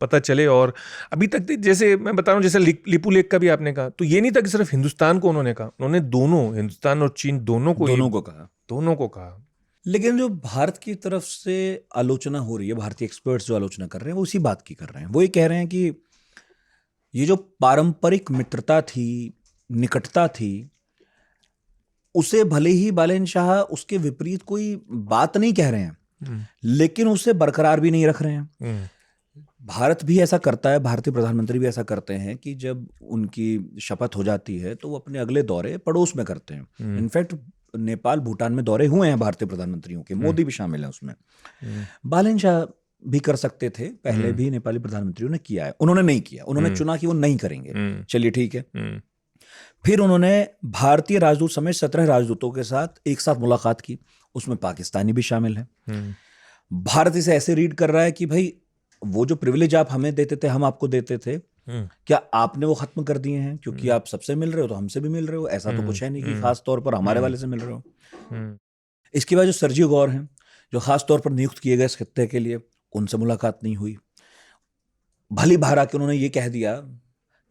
पता चले। और अभी तक जैसे मैं बता रहा हूँ, जैसे लिपू लेख का भी आपने कहा, तो ये नहीं था कि सिर्फ हिंदुस्तान को उन्होंने कहा, उन्होंने दोनों, हिंदुस्तान और चीन दोनों को कहा। लेकिन जो भारत की तरफ से आलोचना हो रही है, भारतीय एक्सपर्ट्स जो आलोचना कर रहे हैं वो उसी बात की कर रहे हैं। वो ये कह रहे हैं कि ये जो पारंपरिक मित्रता थी, निकटता थी, उसे भले ही बालन शाह उसके विपरीत कोई बात नहीं कह रहे हैं, लेकिन उसे बरकरार भी नहीं रख रहे हैं। भारत भी ऐसा करता है, भारतीय प्रधानमंत्री भी ऐसा करते हैं कि जब उनकी शपथ हो जाती है तो वो अपने अगले दौरे पड़ोस में करते हैं। इनफैक्ट नेपाल, भूटान में दौरे हुए हैं भारतीय प्रधानमंत्रियों के, मोदी भी शामिल है उसमें। बालन शाह भी कर सकते थे, पहले भी नेपाली प्रधानमंत्रियों ने किया है, उन्होंने नहीं किया, उन्होंने चुना कि वो नहीं करेंगे। चलिए ठीक है। फिर उन्होंने भारतीय राजदूत समेत 17 राजदूतों के साथ एक साथ मुलाकात की, उसमें पाकिस्तानी भी शामिल हैं। भारत इसे ऐसे रीड कर रहा है कि भाई वो जो प्रिविलेज आप हमें देते थे, हम आपको देते थे, क्या आपने वो खत्म कर दिए हैं? क्योंकि आप सबसे मिल रहे हो तो हमसे भी मिल रहे हो, ऐसा तो कुछ है नहीं कि खास तौर पर हमारे वाले से मिल रहे हो। इसके बाद जो सर्जियो गौर हैं, जो खास तौर पर नियुक्त किए गए इस खित्ते के लिए, उनसे मुलाकात नहीं हुई। भली भारा के उन्होंने ये कह दिया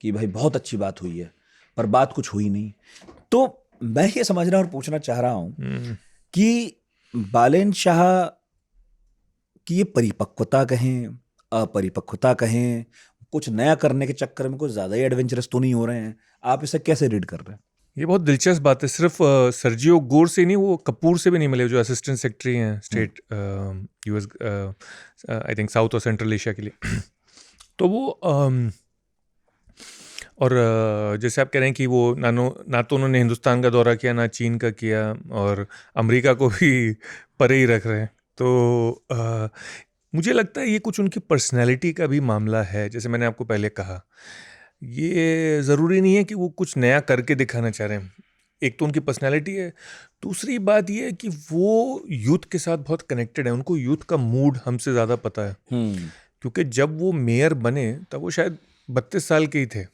कि भाई बहुत अच्छी बात हुई है, पर बात कुछ हुई नहीं। तो मैं ये समझना और पूछना चाह रहा हूं कि बालन शाह की ये परिपक्वता कहें, अपरिपक्वता कहें, कुछ नया करने के चक्कर में कुछ ज्यादा ही एडवेंचरस तो नहीं हो रहे हैं? आप इसे कैसे रीड कर रहे हैं? ये बहुत दिलचस्प बात है। सिर्फ सर्जियो गोर से नहीं, वो कपूर से भी नहीं मिले, जो असिस्टेंट सेक्रेटरी हैं state US, I think south और सेंट्रल एशिया के लिए। तो वो और जैसे आप कह रहे हैं कि वो ना तो उन्होंने हिंदुस्तान का दौरा किया, ना चीन का किया, और अमेरिका को भी परे ही रख रहे हैं। तो मुझे लगता है ये कुछ उनकी पर्सनैलिटी का भी मामला है। जैसे मैंने आपको पहले कहा, ये ज़रूरी नहीं है कि वो कुछ नया करके दिखाना चाह रहे हैं। एक तो उनकी पर्सनैलिटी है, दूसरी बात ये है कि वो यूथ के साथ बहुत कनेक्टेड है। उनको यूथ का मूड हमसे ज़्यादा पता है, क्योंकि जब वो मेयर बने तब वो शायद 32 साल के ही थे।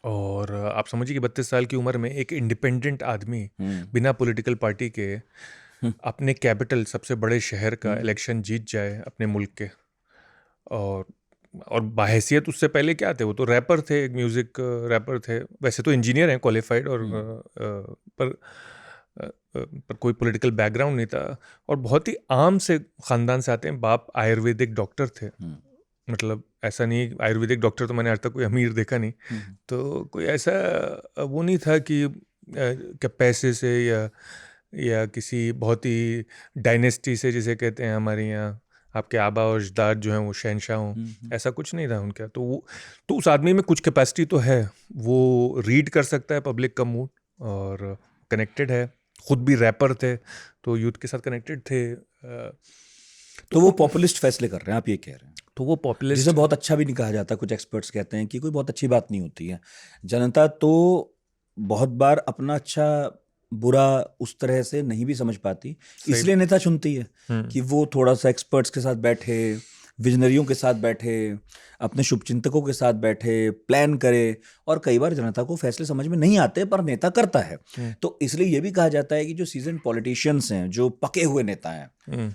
और आप समझिए कि 32 साल की उम्र में एक इंडिपेंडेंट आदमी बिना पॉलिटिकल पार्टी के अपने कैपिटल, सबसे बड़े शहर का इलेक्शन जीत जाए अपने मुल्क के। और बाहैसियत उससे पहले क्या थे, वो तो रैपर थे, एक म्यूज़िक रैपर थे। वैसे तो इंजीनियर हैं, क्वालिफाइड, और पर कोई पॉलिटिकल बैकग्राउंड नहीं था। और बहुत ही आम से ख़ानदान से आते हैं। बाप आयुर्वेदिक डॉक्टर थे। मतलब ऐसा नहीं, आयुर्वेदिक डॉक्टर तो मैंने आज तक कोई अमीर देखा नहीं। तो कोई ऐसा वो नहीं था कि क्या पैसे से या किसी बहुत ही डायनेस्टी से, जिसे कहते हैं हमारे यहाँ, आपके आबा और अजदाद जो हैं वो शहनशाह हों, ऐसा कुछ नहीं था उनका। तो उस आदमी में कुछ कैपेसिटी तो है। वो रीड कर सकता है पब्लिक का मूड, और कनेक्टेड है। खुद भी रैपर थे, तो यूथ के साथ कनेक्टेड थे। तो वो पॉपुलिस्ट फैसले कर रहे हैं, आप ये कह रहे हैं। तो वो पॉपुलिस्ट, जिसे बहुत अच्छा भी नहीं कहा जाता। कुछ एक्सपर्ट्स कहते हैं कि कोई बहुत अच्छी बात नहीं होती है। जनता तो बहुत बार अपना अच्छा बुरा उस तरह से नहीं भी समझ पाती, इसलिए नेता चुनती है कि वो थोड़ा सा एक्सपर्ट्स के साथ बैठे, विजनरियों के साथ बैठे, अपने शुभचिंतकों के साथ बैठे, प्लान करे। और कई बार जनता को फैसले समझ में नहीं आते, पर नेता करता है। तो इसलिए ये भी कहा जाता है कि जो सीजन पॉलिटिशियंस हैं, जो पके हुए नेता हैं,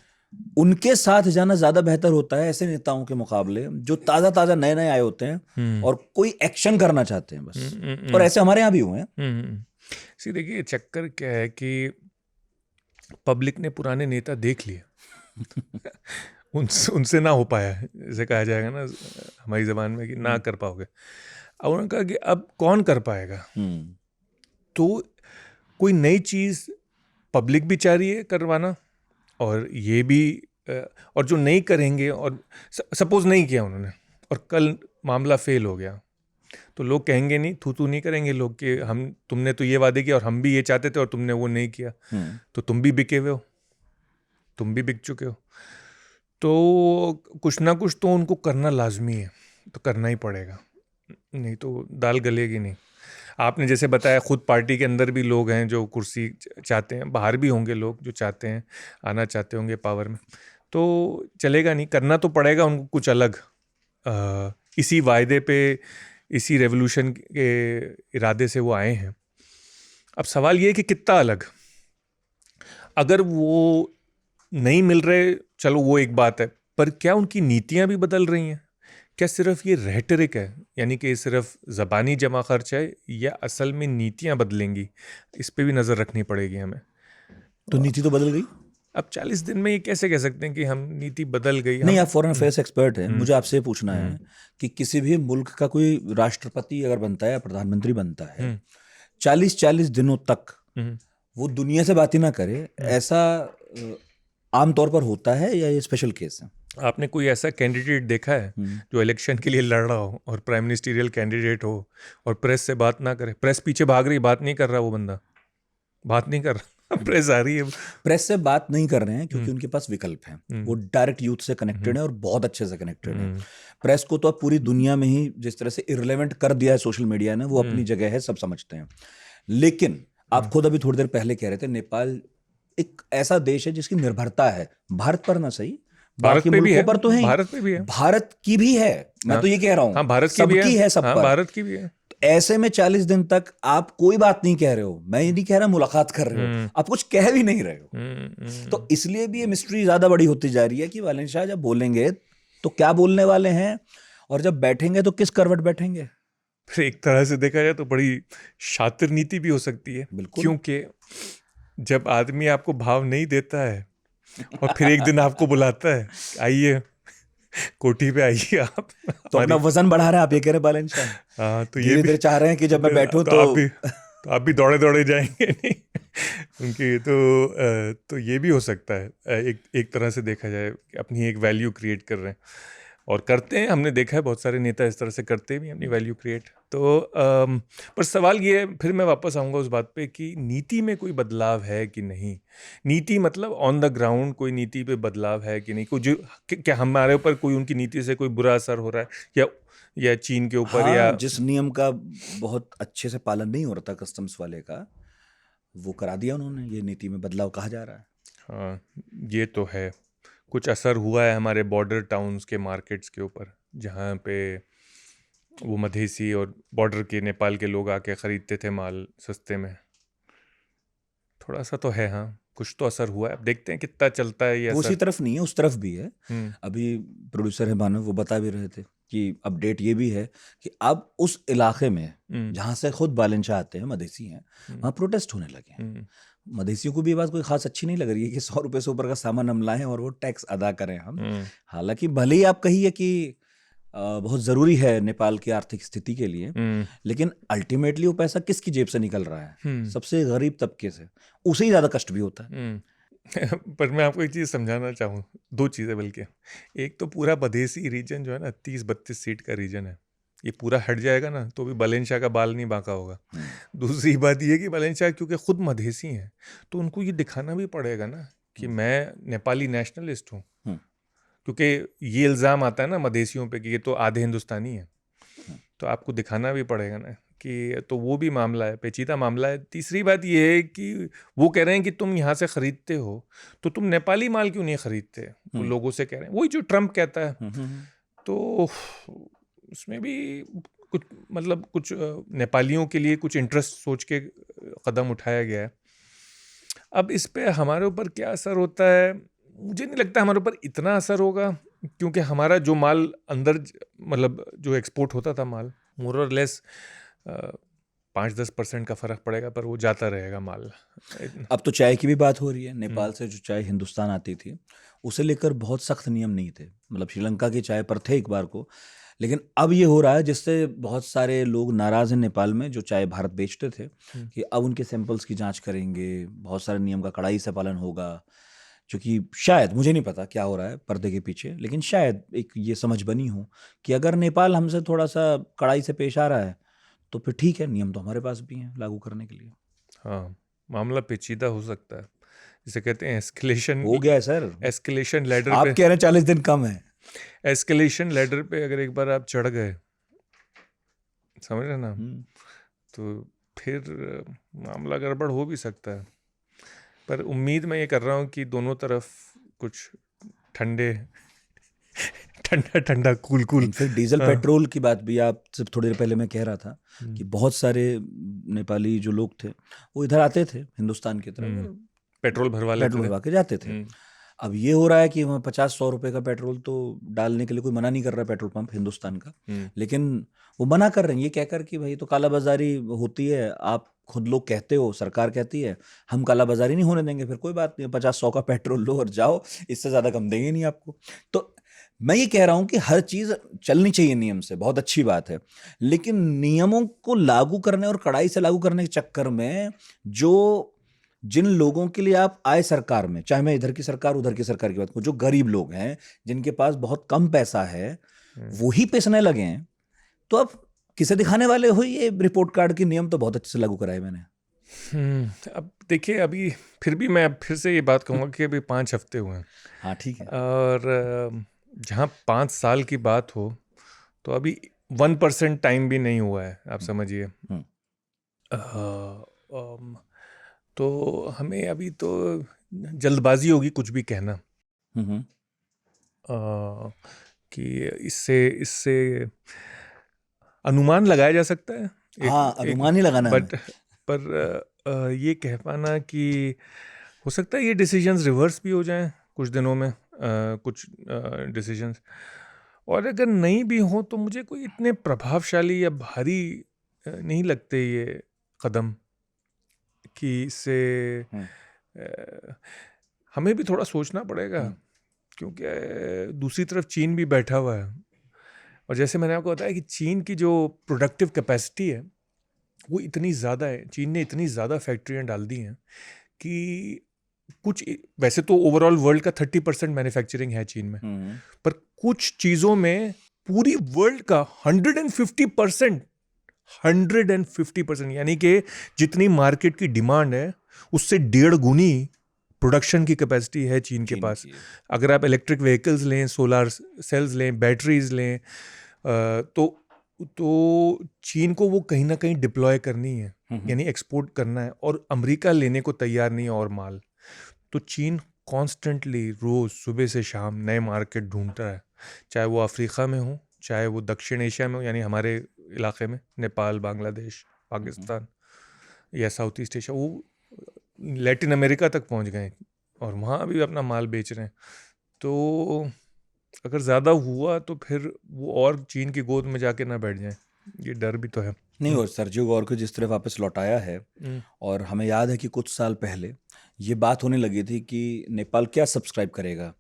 उनके साथ जाना ज्यादा बेहतर होता है ऐसे नेताओं के मुकाबले जो ताजा ताजा नए नए आए होते हैं और कोई एक्शन करना चाहते हैं बस। और ऐसे हमारे यहाँ भी हुए हैं। सी देखिए, चक्कर क्या है कि पब्लिक ने पुराने नेता देख लिए। उनसे ना हो पाया, जैसे कहा जाएगा ना हमारी जबान में, कि ना कर पाओगे। अब उन्होंने कहा कि अब कौन कर पाएगा। तो कोई नई चीज पब्लिक भी चाह रही है करवाना, और ये भी, और जो नहीं करेंगे, और सपोज नहीं किया उन्होंने और कल मामला फेल हो गया, तो लोग कहेंगे नहीं, थू नहीं करेंगे लोग कि तुमने तो ये वादे किया और हम भी ये चाहते थे और तुमने वो नहीं किया, तो तुम भी बिके हुए हो, तुम भी बिक चुके हो। तो कुछ ना कुछ तो उनको करना लाजमी है, तो करना ही पड़ेगा, नहीं तो दाल गलेगी नहीं। आपने जैसे बताया, खुद पार्टी के अंदर भी लोग हैं जो कुर्सी चाहते हैं, बाहर भी होंगे लोग जो चाहते हैं, आना चाहते होंगे पावर में, तो चलेगा नहीं, करना तो पड़ेगा उनको कुछ अलग। इसी वायदे पे, इसी रेवोल्यूशन के इरादे से वो आए हैं। अब सवाल ये है कि कितना अलग। अगर वो नहीं मिल रहे, चलो वो एक बात है, पर क्या उनकी नीतियां भी बदल रही हैं? क्या सिर्फ ये रेटरिक है, यानी कि सिर्फ ज़बानी जमा खर्च है, या असल में नीतियां बदलेंगी? इस पे भी नज़र रखनी पड़ेगी हमें। तो नीति तो बदल गई। अब 40 दिन में ये कैसे कह सकते हैं कि हम नीति बदल गई? नहीं, आप फॉरेन अफेयर्स एक्सपर्ट हैं, मुझे आपसे पूछना है कि किसी भी मुल्क का कोई राष्ट्रपति अगर बनता है या प्रधानमंत्री बनता है, 40-40 दिनों तक वो दुनिया से बात ही ना करे, ऐसा आमतौर पर होता है या ये स्पेशल केस है? आपने कोई ऐसा कैंडिडेट देखा है जो इलेक्शन के लिए लड़ रहा हो और प्राइम मिनिस्टीरियल कैंडिडेट हो और प्रेस से बात ना करे? प्रेस पीछे भाग रही, बात नहीं कर रहा वो बंदा, बात नहीं कर रहा। प्रेस आ रही है, प्रेस से बात नहीं कर रहे हैं क्योंकि उनके पास विकल्प हैं। वो डायरेक्ट यूथ से कनेक्टेड है और बहुत अच्छे से कनेक्टेड है। प्रेस को तो अब पूरी दुनिया में ही जिस तरह से इररिलेवेंट कर दिया है सोशल मीडिया ने, वो अपनी जगह है, सब समझते हैं। लेकिन आप खुद अभी थोड़ी देर पहले कह रहे थे, नेपाल एक ऐसा देश है जिसकी निर्भरता है भारत पर, ना सही बाकी मुल्कों पर तो है, भारत पे भी है, भारत की भी है। मैं तो ये कह रहा हूँ, हाँ, भारत की भी है, सब पर भारत की भी है। ऐसे में 40 दिन तक आप कोई बात नहीं कह रहे हो, मैं ये नहीं कह रहा मुलाकात कर रहे हो, आप कुछ कह भी नहीं रहे हो। तो इसलिए भी ये मिस्ट्री ज्यादा बड़ी होती जा रही है कि वालेंशाह जब बोलेंगे तो क्या बोलने वाले हैं, और जब बैठेंगे तो किस करवट बैठेंगे। फिर एक तरह से देखा जाए तो बड़ी शातिर नीति भी हो सकती है, क्योंकि जब आदमी आपको भाव नहीं देता है और फिर एक दिन आपको बुलाता है, आइए कोठी पे आइए आप, तो अपना वजन बढ़ा रहे हैं आप, ये कह रहे बालेंशाह। हाँ, तो ये भी चाह रहे हैं कि जब मैं बैठूं तो आप भी दौड़े दौड़े जाएंगे नहीं उनकी। तो ये भी हो सकता है, एक तरह से देखा जाए, अपनी एक वैल्यू क्रिएट कर रहे हैं। और करते हैं, हमने देखा है बहुत सारे नेता इस तरह से करते भी हैं अपनी वैल्यू क्रिएट। तो पर सवाल ये है, फिर मैं वापस आऊँगा उस बात पे कि नीति में कोई बदलाव है कि नहीं। नीति मतलब ऑन द ग्राउंड कोई नीति पे बदलाव है कि नहीं, कोई जो क्या हमारे ऊपर कोई उनकी नीति से कोई बुरा असर हो रहा है, या चीन के ऊपर, या हाँ, जिस नियम का बहुत अच्छे से पालन नहीं हो रहा था कस्टम्स वाले का, वो करा दिया उन्होंने। ये नीति में बदलाव कहा जा रहा है। हाँ, ये तो है। कुछ असर हुआ है हमारे बॉर्डर टाउन्स के मार्केट्स के ऊपर, जहाँ पे वो मधेसी और बॉर्डर के नेपाल के लोग आके ख़रीदते थे माल सस्ते में। थोड़ा सा तो है, हाँ, कुछ तो असर हुआ है। अब देखते हैं कितना चलता है ये वो उसी असर। तरफ नहीं है, उस तरफ भी है। हम्म। अभी प्रोड्यूसर है भानु, वो बता भी रहे थे कि अपडेट ये भी है कि अब उस इलाके में जहाँ से खुद बालिंशा आते हैं, मधेसी हैं, वहाँ प्रोटेस्ट होने लगे हैं। मधेसियों को भी ये बात कोई खास अच्छी नहीं लग रही है कि 100 रुपए से ऊपर का सामान हम लाएं और वो टैक्स अदा करें हम। हालांकि भले ही आप कहिए कि बहुत ज़रूरी है नेपाल की आर्थिक स्थिति के लिए, लेकिन अल्टीमेटली वो पैसा किसकी जेब से निकल रहा है? सबसे गरीब तबके से। उसे ही ज़्यादा कष्ट भी होता है। पर मैं आपको एक चीज़ समझाना चाहूँ, दो चीज़ें बल्कि। एक तो पूरा बधेसी रीजन जो है ना, 30-32 सीट का रीजन है, ये पूरा हट जाएगा ना तो भी बालेंशाह का बाल नहीं बांका होगा। दूसरी बात ये कि बालेंशाह क्योंकि खुद मधेसी हैं, तो उनको ये दिखाना भी पड़ेगा ना कि मैं नेपाली नेशनलिस्ट हूँ। क्योंकि ये इल्ज़ाम आता है ना मधेसियों पे कि ये तो आधे हिंदुस्तानी हैं, तो आपको दिखाना भी पड़ेगा ना कि, तो वो भी मामला है, पेचीदा मामला है। तीसरी बात ये है कि वो कह रहे हैं कि तुम यहाँ से ख़रीदते हो तो तुम नेपाली माल क्यों नहीं ख़रीदते, वो लोगों से कह रहे हैं, वही जो ट्रम्प कहता है। तो उसमें भी कुछ मतलब कुछ नेपालियों के लिए कुछ इंटरेस्ट सोच के कदम उठाया गया है। अब इस पे हमारे ऊपर क्या असर होता है, मुझे नहीं लगता हमारे ऊपर इतना असर होगा, क्योंकि हमारा जो माल अंदर मतलब जो एक्सपोर्ट होता था माल, मोर और लेस 5-10% का फ़र्क पड़ेगा, पर वो जाता रहेगा माल। अब तो चाय की भी बात हो रही है। नेपाल से जो चाय हिंदुस्तान आती थी उसे लेकर बहुत सख्त नियम नहीं थे, मतलब श्रीलंका की चाय पर थे एक बार को, लेकिन अब ये हो रहा है जिससे बहुत सारे लोग नाराज़ हैं नेपाल में जो चाय भारत बेचते थे, कि अब उनके सैंपल्स की जांच करेंगे, बहुत सारे नियम का कड़ाई से पालन होगा। क्योंकि शायद, मुझे नहीं पता क्या हो रहा है पर्दे के पीछे, लेकिन शायद एक ये समझ बनी हो कि अगर नेपाल हमसे थोड़ा सा कड़ाई से पेश आ रहा है तो फिर ठीक है, नियम तो हमारे पास भी हैं लागू करने के लिए। हाँ, मामला पेचीदा हो सकता है, जिसे कहते हैं एस्केलेशन। हो गया है सर, एस्केलेशन लैडर आप पे, कह रहे हैं 40 दिन कम है। एस्केलेशन लैडर पे अगर एक बार आप चढ़ गए, समझ रहे ना, तो फिर मामला गड़बड़ हो भी सकता है। पर उम्मीद मैं ये कर रहा हूँ कि दोनों तरफ कुछ ठंडा ठंडा कूल इनफैक्ट डीजल पेट्रोल की बात भी आप सिर्फ थोड़ी देर पहले मैं कह रहा था कि बहुत सारे नेपाली जो लोग थे वो इधर आते थे हिंदुस्तान की तरफ, पेट्रोल भरवा के जाते थे। अब ये हो रहा है कि वहाँ 50-100 रुपए का पेट्रोल तो डालने के लिए कोई मना नहीं कर रहा पेट्रोल पंप हिंदुस्तान का, लेकिन वो मना कर रहे हैं ये कहकर कि भाई तो कालाबाजारी होती है। आप खुद लोग कहते हो, सरकार कहती है हम कालाबाजारी नहीं होने देंगे, फिर कोई बात नहीं, 50-100 का पेट्रोल लो और जाओ, इससे ज़्यादा कम देंगे नहीं आपको। तो मैं ये कह रहा हूं कि हर चीज़ चलनी चाहिए नियम से, बहुत अच्छी बात है, लेकिन नियमों को लागू करने और कड़ाई से लागू करने के चक्कर में जिन लोगों के लिए आप आए सरकार में, चाहे मैं इधर की सरकार उधर की सरकार की बात करूं, जो गरीब लोग हैं जिनके पास बहुत कम पैसा है वो ही पेसने लगे हैं, तो अब किसे दिखाने वाले हो? ये रिपोर्ट कार्ड की नियम तो बहुत अच्छे से लागू कराए मैंने। अब देखिए, अभी फिर भी मैं फिर से ये बात कहूँगा कि अभी 5 हफ्ते हुए हैं। हाँ ठीक है। और जहाँ 5 साल की बात हो तो अभी 1% टाइम भी नहीं हुआ है, आप समझिए। तो हमें अभी तो जल्दबाजी होगी कुछ भी कहना कि इससे अनुमान लगाया जा सकता है। हाँ, अनुमान ही लगाना है। पर ये कह पाना कि हो सकता है ये डिसीजंस रिवर्स भी हो जाएं कुछ दिनों में, कुछ डिसीजंस, और अगर नहीं भी हो तो मुझे कोई इतने प्रभावशाली या भारी नहीं लगते ये कदम, कि इससे हमें भी थोड़ा सोचना पड़ेगा, क्योंकि दूसरी तरफ चीन भी बैठा हुआ है, और जैसे मैंने आपको बताया कि चीन की जो प्रोडक्टिव कैपेसिटी है वो इतनी ज़्यादा है, चीन ने इतनी ज़्यादा फैक्ट्रियाँ डाल दी हैं कि कुछ, वैसे तो ओवरऑल वर्ल्ड का 30% मैन्युफैक्चरिंग है चीन में, पर कुछ चीज़ों में पूरी वर्ल्ड का 150%, यानी कि जितनी मार्केट की डिमांड है उससे 1.5 गुनी प्रोडक्शन की कैपेसिटी है चीन के पास। अगर आप इलेक्ट्रिक व्हीकल्स लें, सोलार सेल्स लें, बैटरीज लें, तो चीन को वो कहीं ना कहीं डिप्लॉय करनी है, यानी एक्सपोर्ट करना है, और अमेरिका लेने को तैयार नहीं है और माल। तो चीन कॉन्स्टेंटली रोज सुबह से शाम नए मार्केट ढूंढता है, चाहे वो अफ्रीका में हो, चाहे वो दक्षिण एशिया में हो, यानी हमारे इलाके में नेपाल, बांग्लादेश, पाकिस्तान, या साउथ ईस्ट एशिया, वो लैटिन अमेरिका तक पहुंच गए और वहाँ भी अपना माल बेच रहे हैं। तो अगर ज़्यादा हुआ तो फिर वो और चीन की गोद में जाके ना बैठ जाए, ये डर भी तो है। नहीं, और सर्जियो गौर को जिस तरह वापस लौटाया है, और हमें याद है कि कुछ साल पहले ये बात होने लगी थी कि नेपाल क्या सब्सक्राइब करेगा,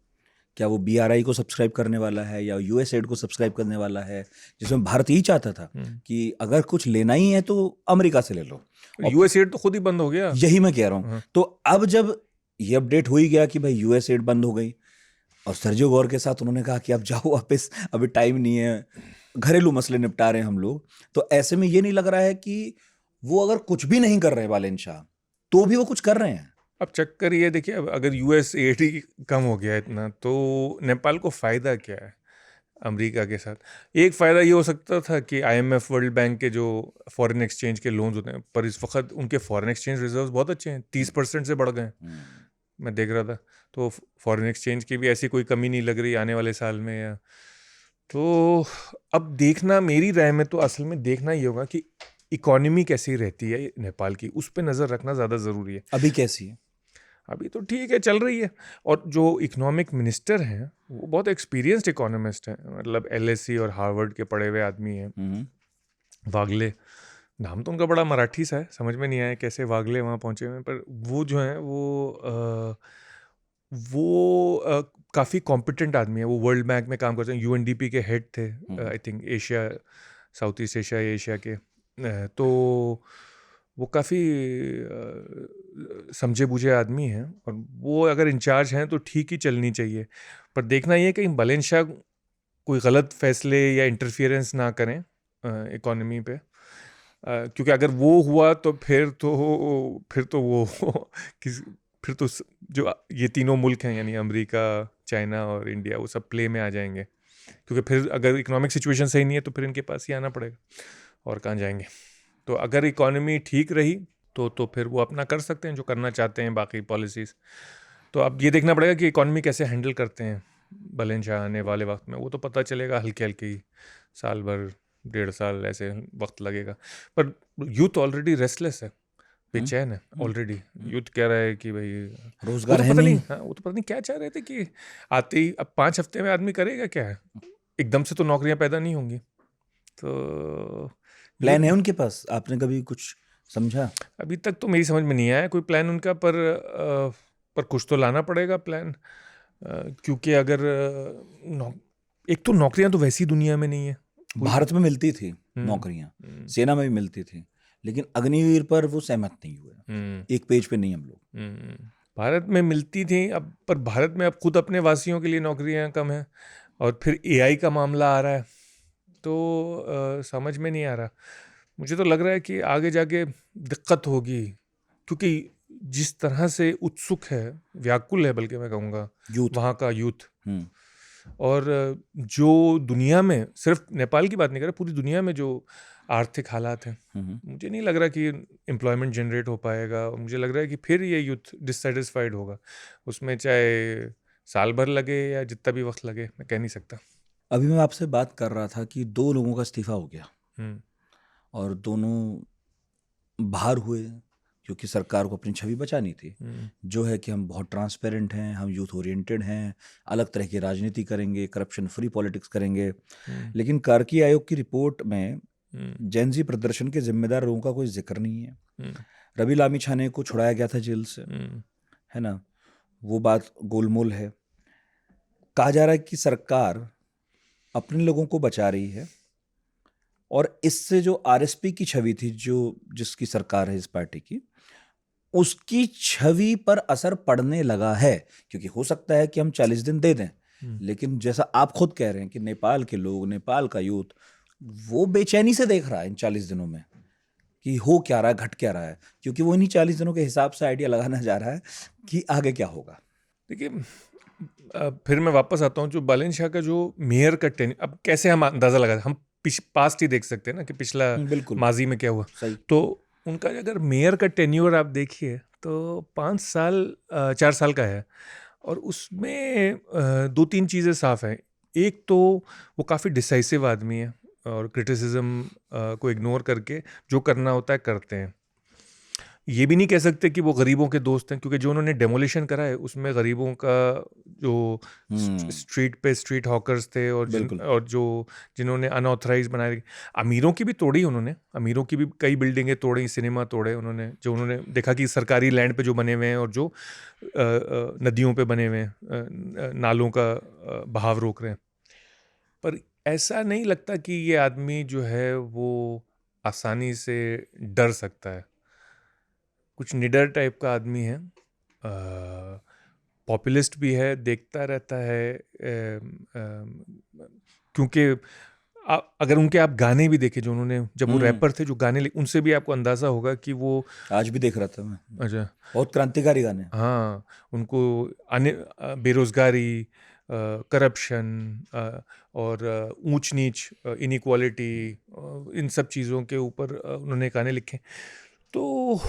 क्या वो BRI को सब्सक्राइब करने वाला है या USAID को सब्सक्राइब करने वाला है, जिसमें भारत यही चाहता था कि अगर कुछ लेना ही है तो अमेरिका से ले लो। USAID तो खुद ही बंद हो गया। यही मैं कह रहा हूँ। तो अब जब ये अपडेट हो ही गया कि भाई USAID बंद हो गई, और सर्जियो गौर के साथ उन्होंने कहा कि अब जाओ वापस, अभी टाइम नहीं है, घरेलू मसले निपटा रहे हैं हम लोग, तो ऐसे में ये नहीं लग रहा है कि वो अगर कुछ भी नहीं कर रहे वालेंशा, तो भी वो कुछ कर रहे हैं। अब चक्कर ये देखिए, अब अगर USAID कम हो गया इतना, तो नेपाल को फ़ायदा क्या है अमेरिका के साथ? एक फ़ायदा ये हो सकता था कि IMF, वर्ल्ड बैंक के जो फॉरेन एक्सचेंज के लोन्स होते हैं, पर इस वक्त उनके फॉरेन एक्सचेंज रिजर्व्स बहुत अच्छे हैं, 30% से बढ़ गए हैं, मैं देख रहा था। तो फॉरेन एक्सचेंज की भी ऐसी कोई कमी नहीं लग रही आने वाले साल में। या तो अब देखना, मेरी राय में तो असल में देखना ये होगा कि इकोनॉमी कैसी रहती है नेपाल की, उस पर नज़र रखना ज़्यादा ज़रूरी है। अभी कैसी है? अभी तो ठीक है, चल रही है। और जो इकोनॉमिक मिनिस्टर हैं वो बहुत एक्सपीरियंस्ड इकोनॉमिस्ट हैं, मतलब LSE और हार्वर्ड के पढ़े हुए आदमी हैं। वागले, नाम तो उनका बड़ा मराठी सा है, समझ में नहीं आया कैसे वागले वहाँ पहुँचे हुए हैं, पर वो जो हैं वो काफ़ी कॉम्पिटेंट आदमी है। वो वर्ल्ड बैंक में काम करते हैं, UNDP के हेड थे, I think Asia, south east Asia, Asia के। तो वो काफ़ी समझे बूझे आदमी हैं, और वो अगर इंचार्ज हैं तो ठीक ही चलनी चाहिए। पर देखना ये कहीं बालेंशाह कोई गलत फैसले या इंटरफियरेंस ना करें इकोनॉमी पे, क्योंकि अगर वो हुआ तो फिर तो वो फिर तो जो ये तीनों मुल्क हैं, यानी अमेरिका, चाइना और इंडिया, वो सब प्ले में आ जाएंगे। क्योंकि फिर अगर इकोनॉमिक सिचुएशन सही नहीं है तो फिर इनके पास ही आना पड़ेगा, और कहाँ जाएंगे। तो अगर इकोनॉमी ठीक रही तो फिर वो अपना कर सकते हैं जो करना चाहते हैं, बाकी पॉलिसीज़। तो अब ये देखना पड़ेगा कि इकोनॉमी कैसे हैंडल करते हैं बालेंशाह आने वाले वक्त में, वो तो पता चलेगा हल्के हल्के ही, साल भर 1.5 साल ऐसे वक्त लगेगा। पर यूथ ऑलरेडी रेस्टलेस है, बेचैन है ऑलरेडी। यूथ कह रहा है कि भाई रोजगार वो तो है पता नहीं। हाँ, वो तो पता नहीं क्या चाह रहे थे कि आते ही अब 5 हफ्ते में आदमी करेगा क्या है, एकदम से तो नौकरियां पैदा नहीं होंगी। तो प्लान है उनके पास? आपने कभी कुछ समझा? अभी तक तो मेरी समझ में नहीं आया कोई प्लान उनका, पर कुछ तो लाना पड़ेगा प्लान, क्योंकि अगर एक तो नौकरियां तो वैसी दुनिया में नहीं है। भारत में मिलती थी नौकरियां, सेना में भी मिलती थी, लेकिन अग्निवीर पर वो सहमत नहीं हुए, एक पेज पे नहीं हम लोग। भारत में मिलती थी, अब पर भारत में अब खुद अपने वासियों के लिए नौकरियां कम हैं, और फिर AI का मामला आ रहा है, तो समझ में नहीं आ रहा। मुझे तो लग रहा है कि आगे जाके दिक्कत होगी, क्योंकि जिस तरह से उत्सुक है, व्याकुल है, बल्कि मैं कहूँगा यूथ। वहाँ का यूथ, और जो दुनिया में, सिर्फ नेपाल की बात नहीं कर रहा, पूरी दुनिया में जो आर्थिक हालात हैं, मुझे नहीं लग रहा कि एम्प्लॉयमेंट जनरेट हो पाएगा। मुझे लग रहा है कि फिर ये यूथ डिससेटिस्फाइड होगा, उसमें चाहे साल भर लगे या जितना भी वक्त लगे, मैं कह नहीं सकता। अभी मैं आपसे बात कर रहा था कि 2 लोगों का इस्तीफा हो गया, और दोनों बाहर हुए क्योंकि सरकार को अपनी छवि बचानी थी, जो है कि हम बहुत ट्रांसपेरेंट हैं, हम यूथ ओरिएंटेड हैं, अलग तरह की राजनीति करेंगे, करप्शन फ्री पॉलिटिक्स करेंगे। लेकिन कार्की आयोग की रिपोर्ट में जेन ज़ी प्रदर्शन के जिम्मेदार लोगों का कोई जिक्र नहीं है। रवि लामिछाने को छुड़ाया गया था जेल से, है ना, वो बात गोलमोल है। कहा जा रहा है कि सरकार अपने लोगों को बचा रही है, और इससे जो RSP की छवि थी, जो जिसकी सरकार है इस पार्टी की, उसकी छवि पर असर पड़ने लगा है, क्योंकि हो सकता है कि हम 40 दिन दे दें, लेकिन जैसा आप खुद कह रहे हैं कि नेपाल के लोग, नेपाल का यूथ, वो बेचैनी से देख रहा है इन 40 दिनों में कि हो क्या रहा है, घट क्या रहा है, क्योंकि वो इन्हीं 40 दिनों के हिसाब से आइडिया लगाना जा रहा है कि आगे क्या होगा। देखिए, फिर मैं वापस आता हूँ, जो बालन शाह का जो मेयर का अब कैसे हम अंदाज़ा लगा, हम पास्ट ही देख सकते हैं ना कि पिछला बिल्कुल माजी में क्या हुआ। सही। तो उनका अगर मेयर का टेन्योर आप देखिए तो 5 साल 4 साल का है, और उसमें 2-3 चीज़ें साफ हैं। एक तो वो काफ़ी डिसाइसिव आदमी है और क्रिटिसिज्म को इग्नोर करके जो करना होता है करते हैं। ये भी नहीं कह सकते कि वो गरीबों के दोस्त हैं, क्योंकि जो उन्होंने डेमोलिशन करा है उसमें गरीबों का जो स्ट्रीट पे स्ट्रीट हॉकर्स थे और बिल्कुल। और जो जिन्होंने अनऑथराइज बनाए, अमीरों की भी तोड़ी उन्होंने, अमीरों की भी कई बिल्डिंगें तोड़ी, सिनेमा तोड़े उन्होंने, जो उन्होंने देखा कि सरकारी लैंड पे जो बने हुए हैं और जो नदियों पे बने हुए हैं, नालों का बहाव रोक रहे हैं। पर ऐसा नहीं लगता कि ये आदमी जो है वो आसानी से डर सकता है। कुछ निडर टाइप का आदमी है, पॉपुलिस्ट भी है, देखता रहता है, क्योंकि अगर उनके आप गाने भी देखे जो उन्होंने, जब वो रैपर थे, जो गाने उनसे भी आपको अंदाज़ा होगा कि वो आज भी देख रहा था मैं, अच्छा बहुत क्रांतिकारी गाने। हाँ, उनको बेरोजगारी, करप्शन और ऊंच नीच, इनइक्वालिटी, इन सब चीज़ों के ऊपर उन्होंने गाने लिखे। तो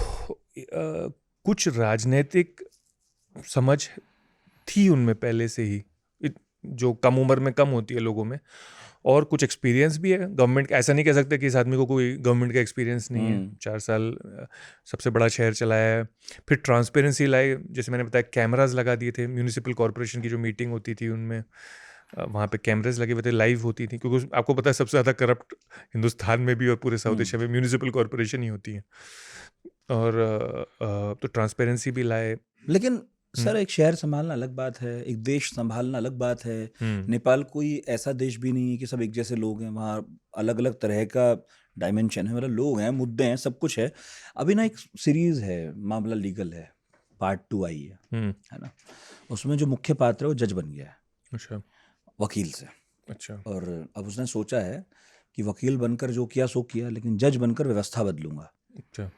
कुछ राजनीतिक समझ थी उनमें पहले से ही, जो कम उम्र में कम होती है लोगों में, और कुछ एक्सपीरियंस भी है गवर्नमेंट। ऐसा नहीं कह सकते कि इस आदमी को कोई गवर्नमेंट का एक्सपीरियंस नहीं है। 4 साल सबसे बड़ा शहर चलाया है, फिर ट्रांसपेरेंसी लाए, जैसे मैंने बताया, कैमराज लगा दिए थे। म्यूनिसिपल कॉर्पोरेशन की जो मीटिंग होती थी उनमें वहाँ पे कैमरेज लगे हुए थे, लाइव होती थी, क्योंकि आपको पता है सबसे ज़्यादा करप्ट हिंदुस्तान में भी और पूरे साउथ एशिया में म्यूनिसिपल कॉर्पोरेशन ही होती है। और तो ट्रांसपेरेंसी भी लाए। लेकिन सर, एक शहर संभालना अलग बात है, एक देश संभालना अलग बात है। नेपाल कोई ऐसा देश भी नहीं है कि सब एक जैसे लोग हैं, वहाँ अलग अलग तरह का डायमेंशन है, मतलब लोग हैं, मुद्दे हैं, सब कुछ है। अभी ना एक सीरीज है, मामला लीगल है, पार्ट 2 आई है ना। उसमें जो मुख्य पात्र है वो जज बन गया है, अच्छा, वकील से। अच्छा, और अब उसने सोचा है कि वकील बनकर जो किया सो किया, लेकिन जज बनकर व्यवस्था बदलूंगा। अच्छा,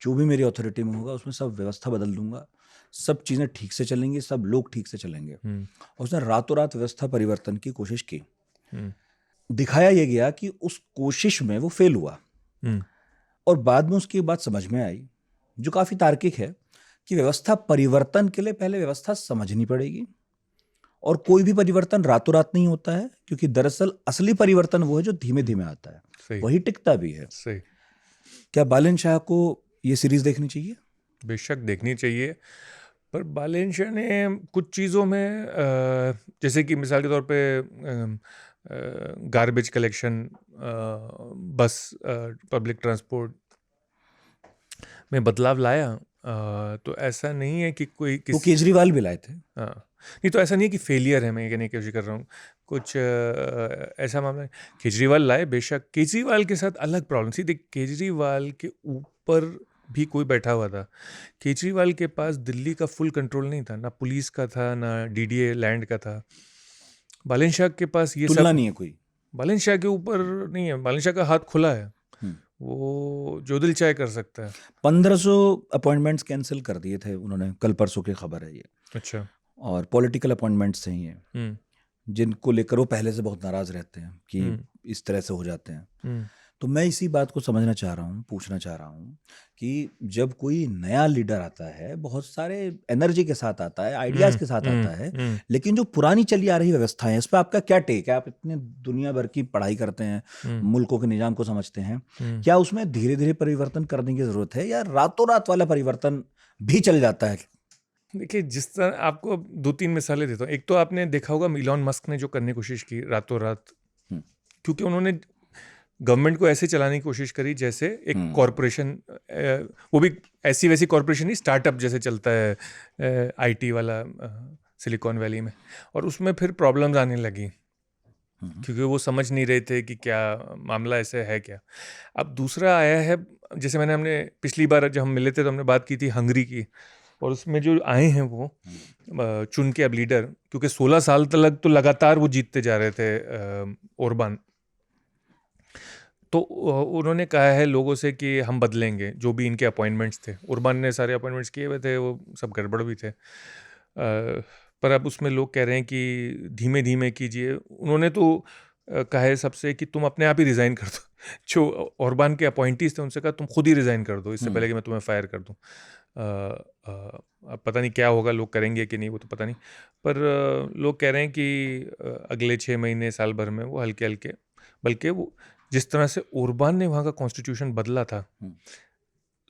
जो भी मेरी अथॉरिटी में होगा उसमें सब व्यवस्था बदल दूंगा, सब चीज़ें ठीक से चलेंगी, सब लोग ठीक से चलेंगे। और उसने रातों रात व्यवस्था परिवर्तन की कोशिश की। दिखाया यह गया कि उस कोशिश में वो फेल हुआ, और बाद में उसकी बात समझ में आई, जो काफ़ी तार्किक है, कि व्यवस्था परिवर्तन के लिए पहले व्यवस्था समझनी पड़ेगी, और कोई भी परिवर्तन रातों रात नहीं होता है, क्योंकि दरअसल असली परिवर्तन वो है जो धीमे धीमे आता है, सही, वही टिकता भी है। सही। क्या बालन शाह को ये सीरीज देखनी चाहिए? बेशक देखनी चाहिए, पर बालन शाह ने कुछ चीज़ों में जैसे कि मिसाल के तौर पे गार्बेज कलेक्शन, बस, पब्लिक ट्रांसपोर्ट में बदलाव लाया। तो ऐसा नहीं है कि कोई वो केजरीवाल भी लाए थे। हाँ, नहीं, तो ऐसा नहीं है कि फेलियर है, मैं ये कहने की कोशिश कर रहा हूँ। कुछ ऐसा मामला है, केजरीवाल लाए, बेशक केजरीवाल के साथ अलग प्रॉब्लम थी। देख, केजरीवाल के ऊपर भी कोई बैठा हुआ था। केजरीवाल के पास दिल्ली का फुल कंट्रोल नहीं था, ना पुलिस का था, ना डीडीए लैंड का था। बालन शाह के पास ये तुलना सब नहीं है कोई। बालन शाह के ऊपर नहीं है। बालन शाह का हाथ खुला है, वो जो दिल चाहे कर सकता है। 1500 अपॉइंटमेंट्स कैंसिल कर दिए थे उन्होंने, कल परसों की खबर है ये। अच्छा, और पॉलिटिकल अपॉइंटमेंट्स हैं ये, जिनको लेकर वो पहले से बहुत नाराज रहते हैं कि इस तरह से हो जाते हैं। तो मैं इसी बात को समझना चाह रहा हूँ, पूछना चाह रहा हूँ कि जब कोई नया लीडर आता है, बहुत सारे एनर्जी के साथ आता है, आइडियाज के साथ आता है, लेकिन जो पुरानी चली आ रही व्यवस्थाएं, इस पर आपका क्या टेक है? आप इतने दुनिया भर की पढ़ाई करते हैं, मुल्कों के निजाम को समझते हैं, क्या उसमें धीरे धीरे परिवर्तन करने की जरूरत है, या रातों रात वाला परिवर्तन भी चल जाता है? देखिए, जिस तरह आपको 2-3 मिसालें देता हूँ। एक तो आपने देखा होगा इलॉन मस्क ने जो करने की कोशिश की रातों रात, क्योंकि उन्होंने गवर्नमेंट को ऐसे चलाने की कोशिश करी जैसे एक कॉरपोरेशन, वो भी ऐसी वैसी कॉरपोरेशन नहीं, स्टार्टअप जैसे चलता है आईटी वाला सिलिकॉन वैली में, और उसमें फिर प्रॉब्लम्स आने लगी। क्योंकि वो समझ नहीं रहे थे कि क्या मामला ऐसे है क्या। अब दूसरा आया है, जैसे हमने पिछली बार जब हम मिले थे तो हमने बात की थी हंगरी की, और उसमें जो आए हैं वो चुन के अब लीडर, क्योंकि 16 साल तक तो लगातार वो जीतते जा रहे थे ओरबान। तो उन्होंने कहा है लोगों से कि हम बदलेंगे, जो भी इनके अपॉइंटमेंट्स थे, ओरबान ने सारे अपॉइंटमेंट्स किए हुए थे, वो सब गड़बड़ भी थे। पर अब उसमें लोग कह रहे हैं कि धीमे धीमे कीजिए। उन्होंने तो कहा है सबसे कि तुम अपने आप ही रिज़ाइन कर दो। जो ओरबान के अपॉइंटीज थे उनसे कहा तुम खुद ही रिज़ाइन कर दो, इससे पहले कि मैं तुम्हें फायर कर दूं। अब पता नहीं क्या होगा, लोग करेंगे कि नहीं वो तो पता नहीं, पर लोग कह रहे हैं कि अगले 6 महीने साल भर में वो हल्के हल्के, बल्कि वो जिस तरह से ओरबान ने वहाँ का कॉन्स्टिट्यूशन बदला था,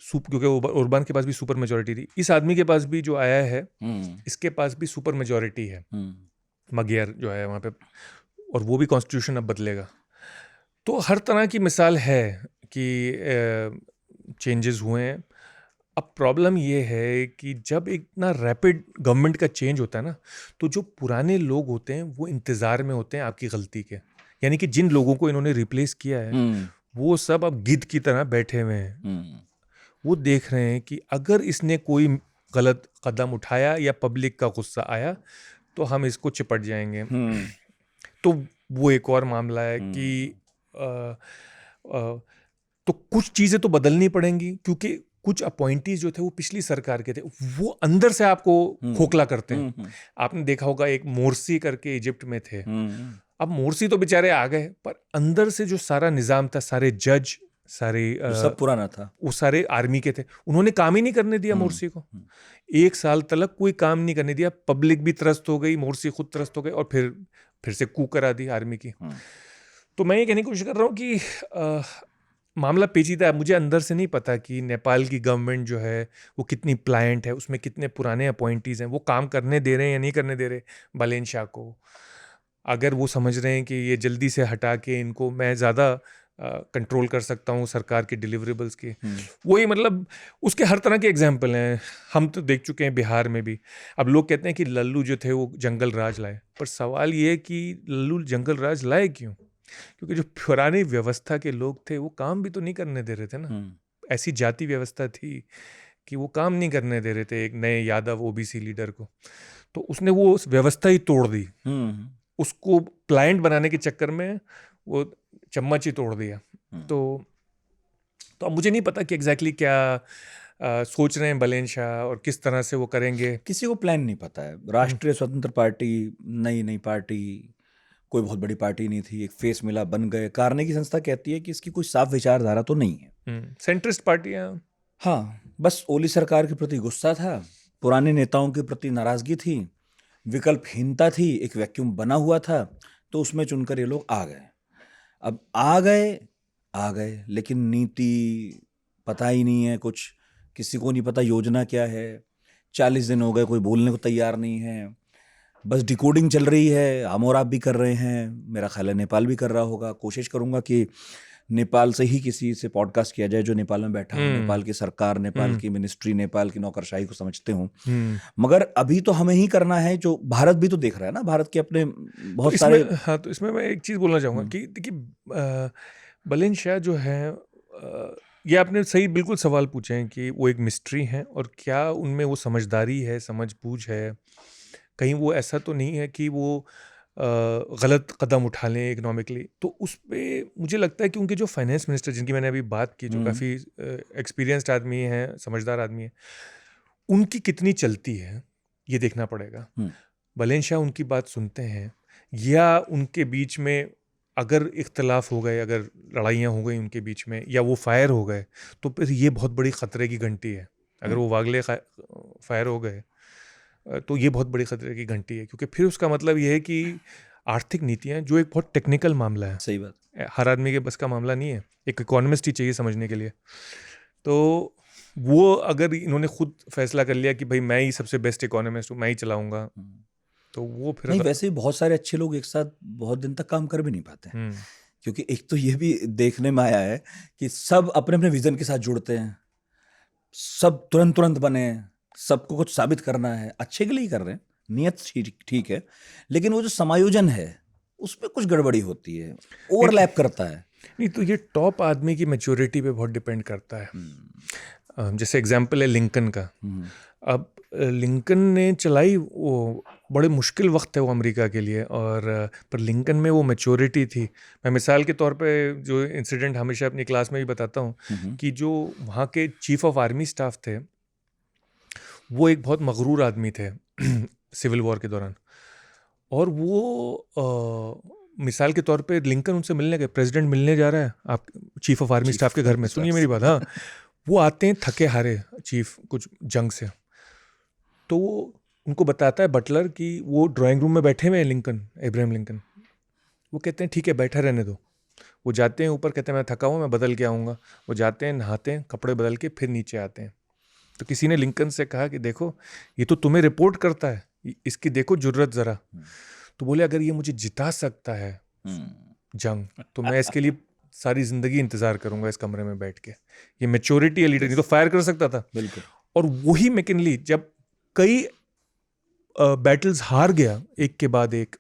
क्योंकि ओरबान के पास भी सुपर मेजोरिटी थी, इस आदमी के पास भी जो आया है इसके पास भी सुपर मेजोरिटी है, मगियर जो है वहाँ पे, और वो भी कॉन्स्टिट्यूशन अब बदलेगा। तो हर तरह की मिसाल है कि चेंजेस हुए हैं। अब प्रॉब्लम ये है कि जब इतना रैपिड गवर्नमेंट का चेंज होता है ना, तो जो पुराने लोग होते हैं वो इंतज़ार में होते हैं आपकी गलती के, यानी कि जिन लोगों को इन्होंने रिप्लेस किया है वो सब अब गिद्ध की तरह बैठे हुए हैं। वो देख रहे हैं कि अगर इसने कोई गलत कदम उठाया या पब्लिक का गुस्सा आया तो हम इसको चिपट जाएंगे। तो वो एक और मामला है कि तो कुछ चीज़ें तो बदलनी पड़ेंगी, क्योंकि कुछ अपॉइंटीज जो थे वो पिछली सरकार के थे, वो अंदर से आपको खोखला करते हैं। आपने देखा होगा एक मोर्सी करके इजिप्ट में थे, अब मोर्सी तो बेचारे आ गए, पर अंदर से जो सारा निज़ाम था, सारे जज, सारे सब पुराना था, वो सारे आर्मी के थे, उन्होंने काम ही नहीं करने दिया मोर्सी को। 1 साल तक कोई काम नहीं करने दिया, पब्लिक भी त्रस्त हो गई, मोर्सी खुद त्रस्त हो गए, और फिर से कू करा दी आर्मी की। तो मैं ये कहने की कोशिश कर रहा हूँ कि मामला पेचीदा है। मुझे अंदर से नहीं पता कि नेपाल की गवर्नमेंट जो है वो कितनी प्लायंट है, उसमें कितने पुराने अपॉइंटीज़ हैं, वो काम करने दे रहे हैं या नहीं करने दे रहे बालेन शाह को। अगर वो समझ रहे हैं कि ये जल्दी से हटा के इनको मैं ज़्यादा कंट्रोल कर सकता हूँ सरकार के डिलीवरेबल्स की, वही मतलब उसके हर तरह के एग्जाम्पल हैं, हम तो देख चुके हैं बिहार में भी। अब लोग कहते हैं कि लल्लू जो थे वो जंगल राज लाए, पर सवाल ये है कि लल्लू जंगल राज लाए क्यों? क्योंकि जो पुरानी व्यवस्था के लोग थे वो काम भी तो नहीं करने दे रहे थे ना। ऐसी जाति व्यवस्था थी कि वो काम नहीं करने दे रहे थे एक नए यादव ओबीसी लीडर को, तो उसने वो उस व्यवस्था ही तोड़ दी। उसको प्लायंट बनाने के चक्कर में वो चम्मच ही तोड़ दिया। तो अब मुझे नहीं पता कि एग्जैक्टली क्या सोच रहे हैं बालेन शाह और किस तरह से वो करेंगे। किसी को प्लान नहीं पता है। राष्ट्रीय स्वतंत्र पार्टी, नई पार्टी, कोई बहुत बड़ी पार्टी नहीं थी, एक फेस मिला, बन गए। कार्नेगी संस्था कहती है कि इसकी कोई साफ विचारधारा तो नहीं है। सेंट्रिस्ट पार्टियां, हाँ, बस ओली सरकार के प्रति गुस्सा था, पुराने नेताओं के प्रति नाराजगी थी, विकल्पहीनता थी, एक वैक्यूम बना हुआ था, तो उसमें चुनकर ये लोग आ गए। अब आ गए लेकिन नीति पता ही नहीं है कुछ, किसी को नहीं पता योजना क्या है। 40 दिन हो गए, कोई बोलने को तैयार नहीं है, बस डिकोडिंग चल रही है। हम और आप भी कर रहे हैं, मेरा ख्याल है नेपाल भी कर रहा होगा। कोशिश करूंगा कि नेपाल से ही किसी से पॉडकास्ट किया जाए जो नेपाल में बैठा हो, नेपाल की सरकार, नेपाल की मिनिस्ट्री, नेपाल की नौकरशाही को समझते हो। मगर अभी तो हमें ही करना है, जो भारत भी तो देख रहा है ना, भारत के अपने बहुत सारे। हाँ, तो इसमें मैं एक चीज़ बोलना चाहूँगा कि देखिए बालेन शाह जो है, ये आपने सही बिल्कुल सवाल पूछे हैं कि वो एक मिस्ट्री हैं, और क्या उनमें वो समझदारी है, समझ-बूझ है, कहीं वो ऐसा तो नहीं है कि वो गलत कदम उठा लें इकोनॉमिकली। तो उस पे मुझे लगता है कि उनके जो फाइनेंस मिनिस्टर जिनकी मैंने अभी बात की, जो काफ़ी एक्सपीरियंस्ड आदमी हैं, समझदार आदमी हैं, उनकी कितनी चलती है ये देखना पड़ेगा। बालेन शाह उनकी बात सुनते हैं, या उनके बीच में अगर इख्तलाफ हो गए, अगर लड़ाइयाँ हो गई उनके बीच में, या वो फायर हो गए, तो फिर ये बहुत बड़ी ख़तरे की घंटी है। अगर वो वागले फायर हो गए तो ये बहुत बड़ी खतरे की घंटी है, क्योंकि फिर उसका मतलब ये है कि आर्थिक नीतियाँ, जो एक बहुत टेक्निकल मामला है, सही बात, हर आदमी के बस का मामला नहीं है, एक इकोनॉमिस्ट ही चाहिए समझने के लिए। तो वो अगर इन्होंने खुद फैसला कर लिया कि भाई मैं ही सबसे बेस्ट इकोनॉमिस्ट हूँ, मैं ही चलाऊंगा, तो वो फिर नहीं, वैसे ही बहुत सारे अच्छे लोग एक साथ बहुत दिन तक काम कर भी नहीं पाते, क्योंकि एक तो ये भी देखने में आया है कि सब अपने अपने विजन के साथ जुड़ते हैं, सब तुरंत बने, सबको कुछ साबित करना है, अच्छे के लिए ही कर रहे हैं, नियत ठीक है, लेकिन वो जो समायोजन है उसमें कुछ गड़बड़ी होती है, ओवरलैप करता है। नहीं, तो ये टॉप आदमी की मैच्योरिटी पे बहुत डिपेंड करता है। जैसे एग्जाम्पल है लिंकन का। अब लिंकन ने चलाई, वो बड़े मुश्किल वक्त है वो अमेरिका के लिए, और पर लिंकन में वो मैच्योरिटी थी। मैं मिसाल के तौर पे जो इंसिडेंट हमेशा अपनी क्लास में भी बताता हूँ कि जो वहाँ के चीफ ऑफ आर्मी स्टाफ थे, वो एक बहुत मगरूर आदमी थे सिविल वॉर के दौरान। और वो मिसाल के तौर पे लिंकन उनसे मिलने गए, प्रेसिडेंट मिलने जा रहा है आप चीफ ऑफ आर्मी स्टाफ के घर में, सुनिए मेरी बात। हाँ, वो आते हैं थके हारे चीफ कुछ जंग से, तो वो उनको बताता है बटलर कि वो ड्राइंग रूम में बैठे हुए हैं लिंकन, इब्राहिम लिंकन। वो कहते हैं ठीक है बैठा रहने दो। वो जाते हैं ऊपर, कहते हैं मैं थका हूँ, मैं बदल के आऊँगा। वो जाते हैं, नहाते हैं, कपड़े बदल के फिर नीचे आते हैं। तो किसी ने लिंकन से कहा कि देखो ये तो तुम्हें रिपोर्ट करता है, इसकी देखो जुर्रत ज़रा। तो बोले अगर ये मुझे जिता सकता है जंग, तो मैं इसके लिए सारी जिंदगी इंतजार करूंगा इस कमरे में बैठ के। ये मैच्योरिटी है लीडर, नहीं तो फायर कर सकता था। बिल्कुल। और वही मैकिनली जब कई बैटल्स हार गया एक के बाद एक,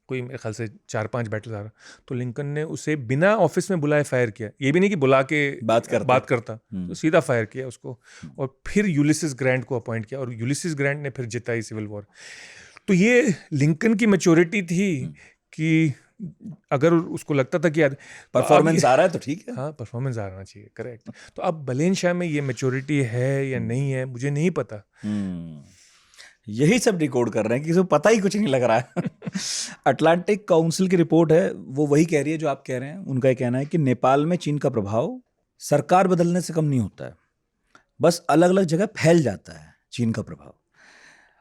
कोई मेरे ख्याल से 4-5 बैटल्स हारा, तो लिंकन ने उसे बिना ऑफिस में बुलाए फायर किया। ये भी नहीं कि बुला के बात करता तो सीधा फायर किया उसको। और फिर यूलिसिस ग्रैंट को अपॉइंट किया, और यूलिसिस ग्रैंट ने फिर जिताई सिविल वॉर। तो ये लिंकन की मैच्योरिटी थी कि अगर उसको लगता था कि यार परफॉर्मेंस आ रहा है तो ठीक है। हाँ, परफॉर्मेंस आ रहा चाहिए, करेक्ट। तो अब बलेन शाह में ये मैच्योरिटी है या नहीं है, मुझे नहीं पता। यही सब डिकोड कर रहे हैं कि किसी को पता ही कुछ नहीं लग रहा है। अटलांटिक काउंसिल की रिपोर्ट है, वो वही कह रही है जो आप कह रहे हैं। उनका ये कहना है कि नेपाल में चीन का प्रभाव सरकार बदलने से कम नहीं होता है, बस अलग अलग जगह फैल जाता है चीन का प्रभाव।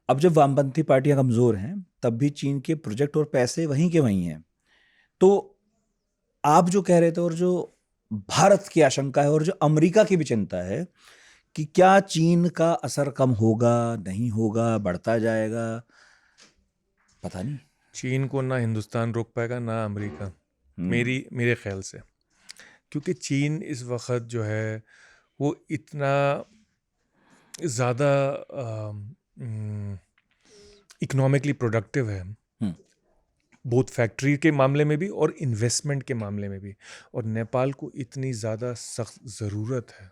अब जब वामपंथी पार्टियां कमजोर हैं, तब भी चीन के प्रोजेक्ट और पैसे वहीं के वहीं हैं। तो आप जो कह रहे थे और जो भारत की आशंका है और जो अमेरिका की भी चिंता है कि क्या चीन का असर कम होगा, नहीं होगा, बढ़ता जाएगा, पता नहीं। चीन को ना हिंदुस्तान रोक पाएगा ना अमेरिका, मेरे ख्याल से। क्योंकि चीन इस वक्त जो है वो इतना ज़्यादा इकोनॉमिकली प्रोडक्टिव है, बहुत फैक्ट्री के मामले में भी और इन्वेस्टमेंट के मामले में भी। और नेपाल को इतनी ज़्यादा सख्त ज़रूरत है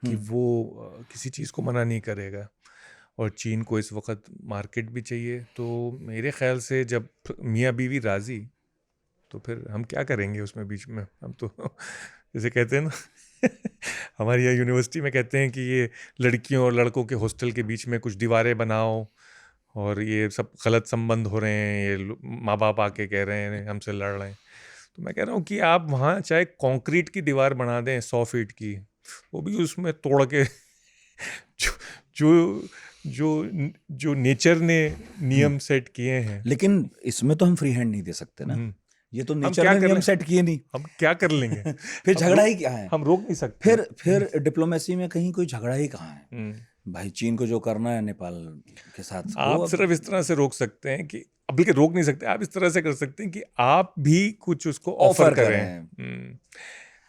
कि वो किसी चीज़ को मना नहीं करेगा। और चीन को इस वक्त मार्केट भी चाहिए। तो मेरे ख्याल से जब मियाँ बीवी राज़ी, तो फिर हम क्या करेंगे उसमें बीच में। हम तो जैसे कहते हैं ना हमारी यहाँ यूनिवर्सिटी में कहते हैं कि ये लड़कियों और लड़कों के हॉस्टल के बीच में कुछ दीवारें बनाओ, और ये सब गलत संबंध हो रहे हैं, ये माँ बाप आके कह रहे हैं हमसे लड़ रहे हैं। तो मैं कह रहा हूँ कि आप वहाँ चाहे कंक्रीट की दीवार बना दें 100 फीट की, वो भी उसमें तोड़ के जो नेचर ने नियम सेट किए हैं। लेकिन इसमें तो हम फ्री हैंड नहीं दे सकते ना, ये तो नेचर ने नियम सेट किए नहीं। हम क्या कर लेंगे? फिर झगड़ा ही क्या है? हम रोक नहीं सकते। फिर डिप्लोमेसी में कहीं कोई झगड़ा ही कहाँ है? भाई चीन को जो करना है नेपाल के साथ, आप सिर्फ इस तरह से रोक सकते हैं कि, अब बल्कि रोक नहीं सकते, आप इस तरह से कर सकते हैं कि आप भी कुछ उसको ऑफर करें।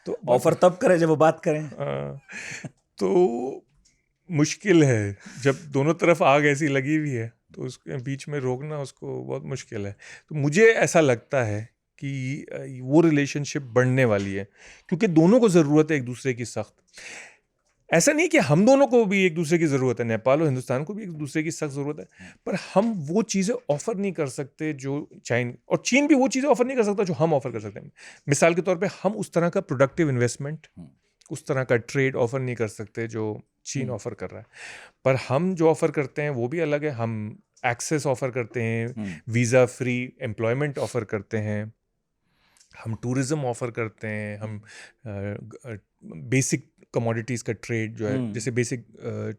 तो ऑफर तब करें जब वो बात करें। तो मुश्किल है जब दोनों तरफ आग ऐसी लगी हुई है, तो उसके बीच में रोकना उसको बहुत मुश्किल है। तो मुझे ऐसा लगता है कि वो रिलेशनशिप बढ़ने वाली है, क्योंकि दोनों को ज़रूरत है एक दूसरे की सख्त। ऐसा नहीं कि हम दोनों को भी एक दूसरे की ज़रूरत है, नेपाल और हिंदुस्तान को भी एक दूसरे की सख्त ज़रूरत है, पर हम वो चीज़ें ऑफ़र नहीं कर सकते जो और चीन भी वो चीज़ें ऑफ़र नहीं कर सकता जो हम ऑफ़र कर सकते हैं। मिसाल के तौर पे हम उस तरह का प्रोडक्टिव इन्वेस्टमेंट, उस तरह का ट्रेड ऑफ़र नहीं कर सकते जो चीन ऑफ़र कर रहा है। पर हम जो ऑफ़र करते हैं वो भी अलग है। हम एक्सेस ऑफ़र करते हैं, वीज़ा फ्री एम्प्लॉयमेंट ऑफ़र करते हैं, हम टूरिज़्म ऑफ़र करते हैं, हम बेसिक कमोडिटीज़ का ट्रेड जो है, जैसे बेसिक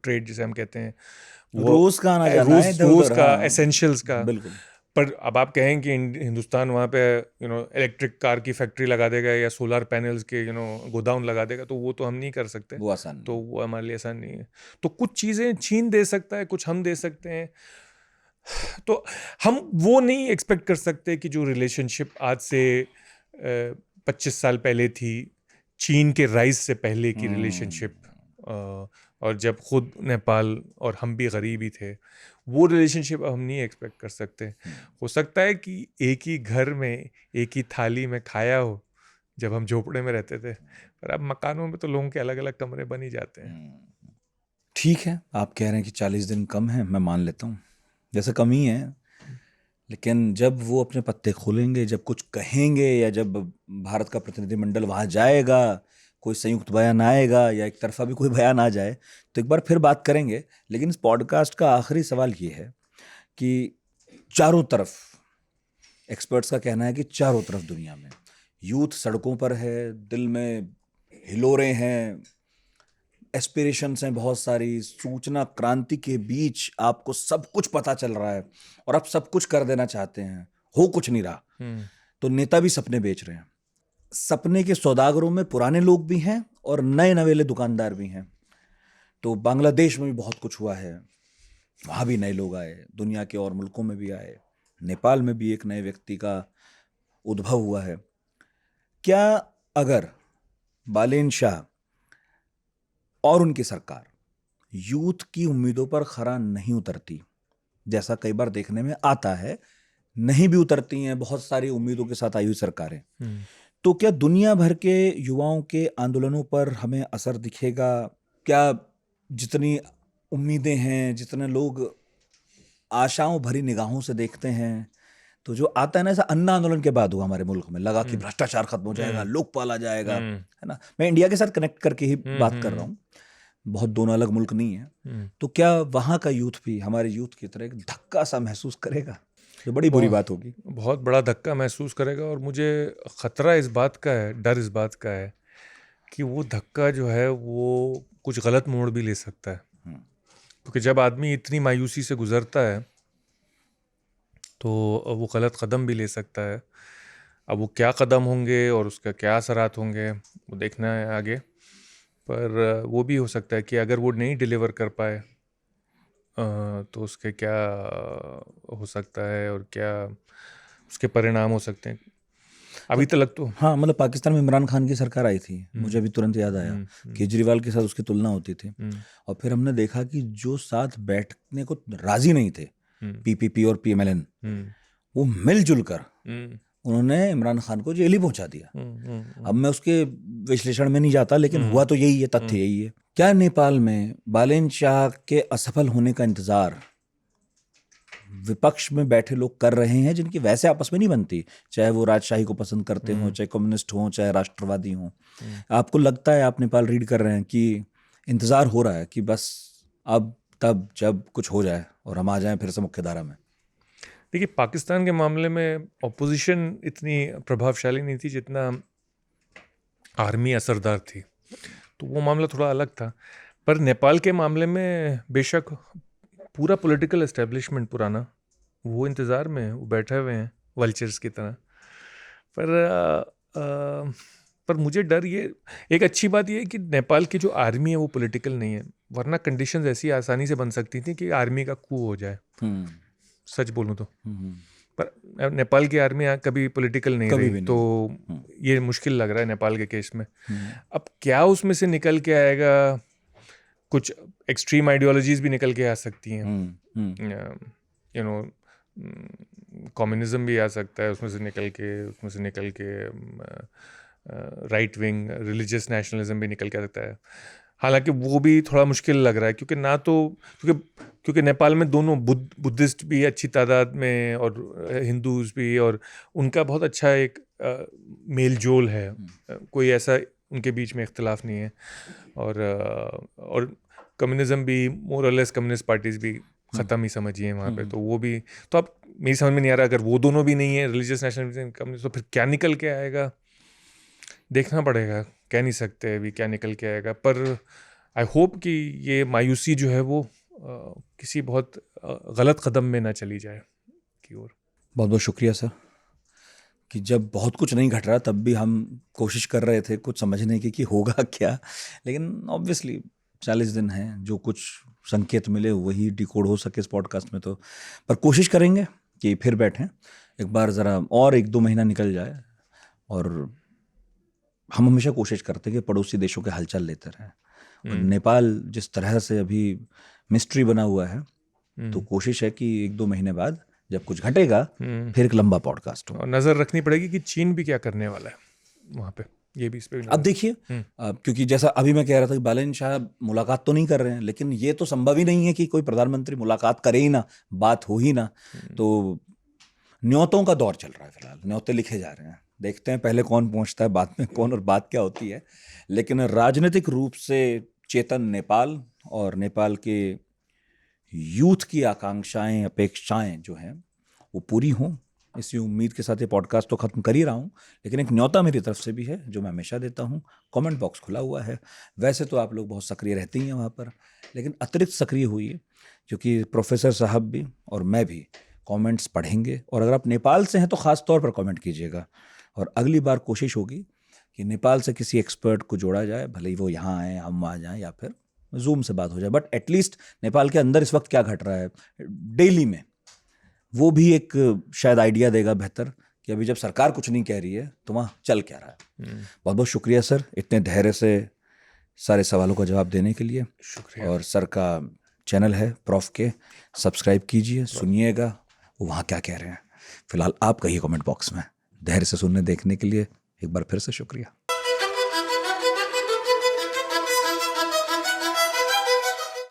ट्रेड जिसे हम कहते हैं, वो रोज़ का आना जाना है, रोज़ का, एसेंशियल्स का। बिल्कुल। पर अब आप कहें कि हिंदुस्तान वहाँ पे इलेक्ट्रिक कार की फैक्ट्री लगा देगा या सोलर पैनल्स के गोदाउन लगा देगा, तो वो तो हम नहीं कर सकते, वो आसान, तो वो हमारे लिए आसान नहीं है। तो कुछ चीज़ें चीन दे सकता है, कुछ हम दे सकते हैं। तो हम वो नहीं एक्सपेक्ट कर सकते कि जो रिलेशनशिप आज से 25 साल पहले थी, चीन के राइज से पहले की रिलेशनशिप, और जब खुद नेपाल और हम भी गरीब ही थे, वो रिलेशनशिप हम नहीं एक्सपेक्ट कर सकते। हो सकता है कि एक ही घर में एक ही थाली में खाया हो जब हम झोपड़े में रहते थे, पर अब मकानों में तो लोगों के अलग अलग कमरे बन ही जाते हैं। ठीक है, आप कह रहे हैं कि 40 दिन कम है, मैं मान लेता हूँ, जैसे कम ही है, लेकिन जब वो अपने पत्ते खोलेंगे, जब कुछ कहेंगे, या जब भारत का प्रतिनिधिमंडल वहाँ जाएगा, कोई संयुक्त बयान आएगा या एक तरफा भी कोई बयान आ जाए, तो एक बार फिर बात करेंगे। लेकिन इस पॉडकास्ट का आखिरी सवाल ये है कि चारों तरफ एक्सपर्ट्स का कहना है कि चारों तरफ दुनिया में यूथ सड़कों पर है, दिल में हिलोरें हैं, एस्पिरेशंस हैं बहुत सारी, सूचना क्रांति के बीच आपको सब कुछ पता चल रहा है और आप सब कुछ कर देना चाहते हैं, हो कुछ नहीं रहा। तो नेता भी सपने बेच रहे हैं। सपने के सौदागरों में पुराने लोग भी हैं और नए नवेले दुकानदार भी हैं। तो बांग्लादेश में भी बहुत कुछ हुआ है, वहाँ भी नए लोग आए, दुनिया के और मुल्कों में भी आए, नेपाल में भी एक नए व्यक्ति का उद्भव हुआ है। क्या अगर बालेन शाह और उनकी सरकार यूथ की उम्मीदों पर खरा नहीं उतरती, जैसा कई बार देखने में आता है, नहीं भी उतरती हैं बहुत सारी उम्मीदों के साथ आई हुई सरकारें, तो क्या दुनिया भर के युवाओं के आंदोलनों पर हमें असर दिखेगा? क्या जितनी उम्मीदें हैं, जितने लोग आशाओं भरी निगाहों से देखते हैं, तो जो आता है ना, ऐसा अन्ना आंदोलन के बाद हुआ हमारे मुल्क में, लगा कि भ्रष्टाचार खत्म हो जाएगा, लोकपाल आ जाएगा, है ना। मैं इंडिया के साथ कनेक्ट करके ही बात कर रहा हूँ, बहुत दोनों अलग मुल्क नहीं है। तो क्या वहाँ का यूथ भी हमारे यूथ की तरह एक धक्का सा महसूस करेगा? तो बड़ी बुरी बात होगी, बहुत बड़ा धक्का महसूस करेगा। और मुझे खतरा इस बात का है, डर इस बात का है कि वो धक्का जो है वो कुछ गलत मोड़ भी ले सकता है। क्योंकि जब आदमी इतनी मायूसी से गुजरता है तो वो गलत कदम भी ले सकता है। अब वो क्या कदम होंगे और उसका क्या असरात होंगे वो देखना है आगे। पर वो भी हो सकता है कि अगर वो नहीं डिलीवर कर पाए तो उसके क्या हो सकता है और क्या उसके परिणाम हो सकते हैं। अभी तक तो हाँ, मतलब पाकिस्तान में इमरान खान की सरकार आई थी, मुझे अभी तुरंत याद आया, केजरीवाल के साथ उसकी तुलना होती थी, और फिर हमने देखा कि जो साथ बैठने को राजी नहीं थे, पीपीपी और पीएमएलएन, वो मिलजुल कर उन्होंने इमरान खान को जेल ही पहुंचा दिया। अब मैं उसके विश्लेषण में नहीं जाता, लेकिन हुआ तो यही है, तथ्य यही है। क्या नेपाल में बालेन शाह के असफल होने का इंतजार विपक्ष में बैठे लोग कर रहे हैं, जिनकी वैसे आपस में नहीं बनती, चाहे वो राजशाही को पसंद करते हों, चाहे कम्युनिस्ट हों, चाहे राष्ट्रवादी हों? आपको लगता है, आप नेपाल रीड कर रहे हैं, कि इंतजार हो रहा है कि बस अब तब जब कुछ हो जाए और हम आ जाएं फिर से मुख्यधारा में? देखिए, पाकिस्तान के मामले में ऑपोजिशन इतनी प्रभावशाली नहीं थी जितना आर्मी असरदार थी, तो वो मामला थोड़ा अलग था। पर नेपाल के मामले में बेशक पूरा पॉलिटिकल एस्टेब्लिशमेंट पुराना वो इंतज़ार में है, वो बैठे हुए हैं वल्चर्स की तरह। पर मुझे डर ये, एक अच्छी बात ये है कि नेपाल की जो आर्मी है वो पॉलिटिकल नहीं है, वरना कंडीशंस ऐसी आसानी से बन सकती थी कि आर्मी का कू हो जाए, सच बोलूँ तो। पर नेपाल की आर्मी कभी पॉलिटिकल नहीं रही, तो ये मुश्किल लग रहा है नेपाल के केस में। अब क्या उसमें से निकल के आएगा, कुछ एक्सट्रीम आइडियोलॉजीज भी निकल के आ सकती हैं, यू नो, कम्युनिज्म भी आ सकता है उसमें से निकल के राइट विंग रिलीजियस नेशनलिज्म भी निकल के आ सकता है। हालांकि वो भी थोड़ा मुश्किल लग रहा है, क्योंकि ना तो क्योंकि नेपाल में दोनों बुद्धिस्ट भी अच्छी तादाद में और हिंदूज भी, और उनका बहुत अच्छा एक मेल जोल है, कोई ऐसा उनके बीच में इख्तिलाफ नहीं है। और कम्युनिज्म भी, मोर और लेस कम्युनिस्ट पार्टीज भी ख़त्म ही समझिए वहाँ पे, तो वो भी, तो अब मेरी समझ में नहीं आ रहा, अगर वो दोनों भी नहीं है, रिलीजियस नेशनलिज्म कम्युनिस्ट, तो फिर क्या निकल के आएगा, देखना पड़ेगा, कह नहीं सकते अभी क्या निकल के आएगा। पर आई होप कि ये मायूसी जो है वो किसी बहुत गलत कदम में ना चली जाए की ओर। बहुत बहुत शुक्रिया सर, कि जब बहुत कुछ नहीं घट रहा तब भी हम कोशिश कर रहे थे कुछ समझने की कि होगा क्या, लेकिन ऑब्वियसली 40 दिन हैं, जो कुछ संकेत मिले वही डिकोड हो सके इस पॉडकास्ट में, तो पर कोशिश करेंगे कि फिर बैठें एक बार, ज़रा और 1-2 महीना निकल जाए, और हम हमेशा कोशिश करते हैं कि पड़ोसी देशों के हालचाल लेते रहें। और नेपाल जिस तरह से अभी मिस्ट्री बना हुआ है, तो कोशिश है कि 1-2 महीने बाद जब कुछ घटेगा फिर एक लंबा पॉडकास्ट हो। और नजर रखनी पड़ेगी कि चीन भी क्या करने वाला है वहां पे, ये भी इस पे भी अब देखिए, क्योंकि जैसा अभी मैं कह रहा था कि बालन शाह मुलाकात तो नहीं कर रहे हैं, लेकिन ये तो संभव ही नहीं है कि कोई प्रधानमंत्री मुलाकात करे ही ना, बात हो ही ना। तो न्योतों का दौर चल रहा है फिलहाल, न्योते लिखे जा रहे हैं, देखते हैं पहले कौन पहुंचता है, बाद में कौन, और बात क्या होती है। लेकिन राजनीतिक रूप से चेतन नेपाल और नेपाल के यूथ की आकांक्षाएं, अपेक्षाएं जो हैं वो पूरी हों, इसी उम्मीद के साथ ये पॉडकास्ट तो ख़त्म कर ही रहा हूँ। लेकिन एक न्योता मेरी तरफ से भी है जो मैं हमेशा देता हूँ। कमेंट बॉक्स खुला हुआ है, वैसे तो आप लोग बहुत सक्रिय रहती हैं वहाँ पर, लेकिन अतिरिक्त सक्रिय हुई, क्योंकि प्रोफेसर साहब भी और मैं भी कमेंट्स पढ़ेंगे। और अगर आप नेपाल से हैं तो ख़ास तौर पर कमेंट कीजिएगा। और अगली बार कोशिश होगी कि नेपाल से किसी एक्सपर्ट को जोड़ा जाए, भले ही वो यहाँ आए, हम वहाँ जाएँ, या फिर जूम से बात हो जाए, बट एटलीस्ट नेपाल के अंदर इस वक्त क्या घट रहा है डेली में, वो भी एक शायद आइडिया देगा बेहतर कि अभी जब सरकार कुछ नहीं कह रही है तो वहाँ चल क्या रहा है। बहुत बहुत शुक्रिया सर, इतने धैर्य से सारे सवालों का जवाब देने के लिए। शुक्रिया। और सर का चैनल है प्रॉफ के, सब्सक्राइब कीजिए, सुनिएगा वो वहाँ क्या कह रहे हैं। फिलहाल आप कहिए कमेंट बॉक्स में। धैर्य से सुनने देखने के लिए एक बार फिर से शुक्रिया।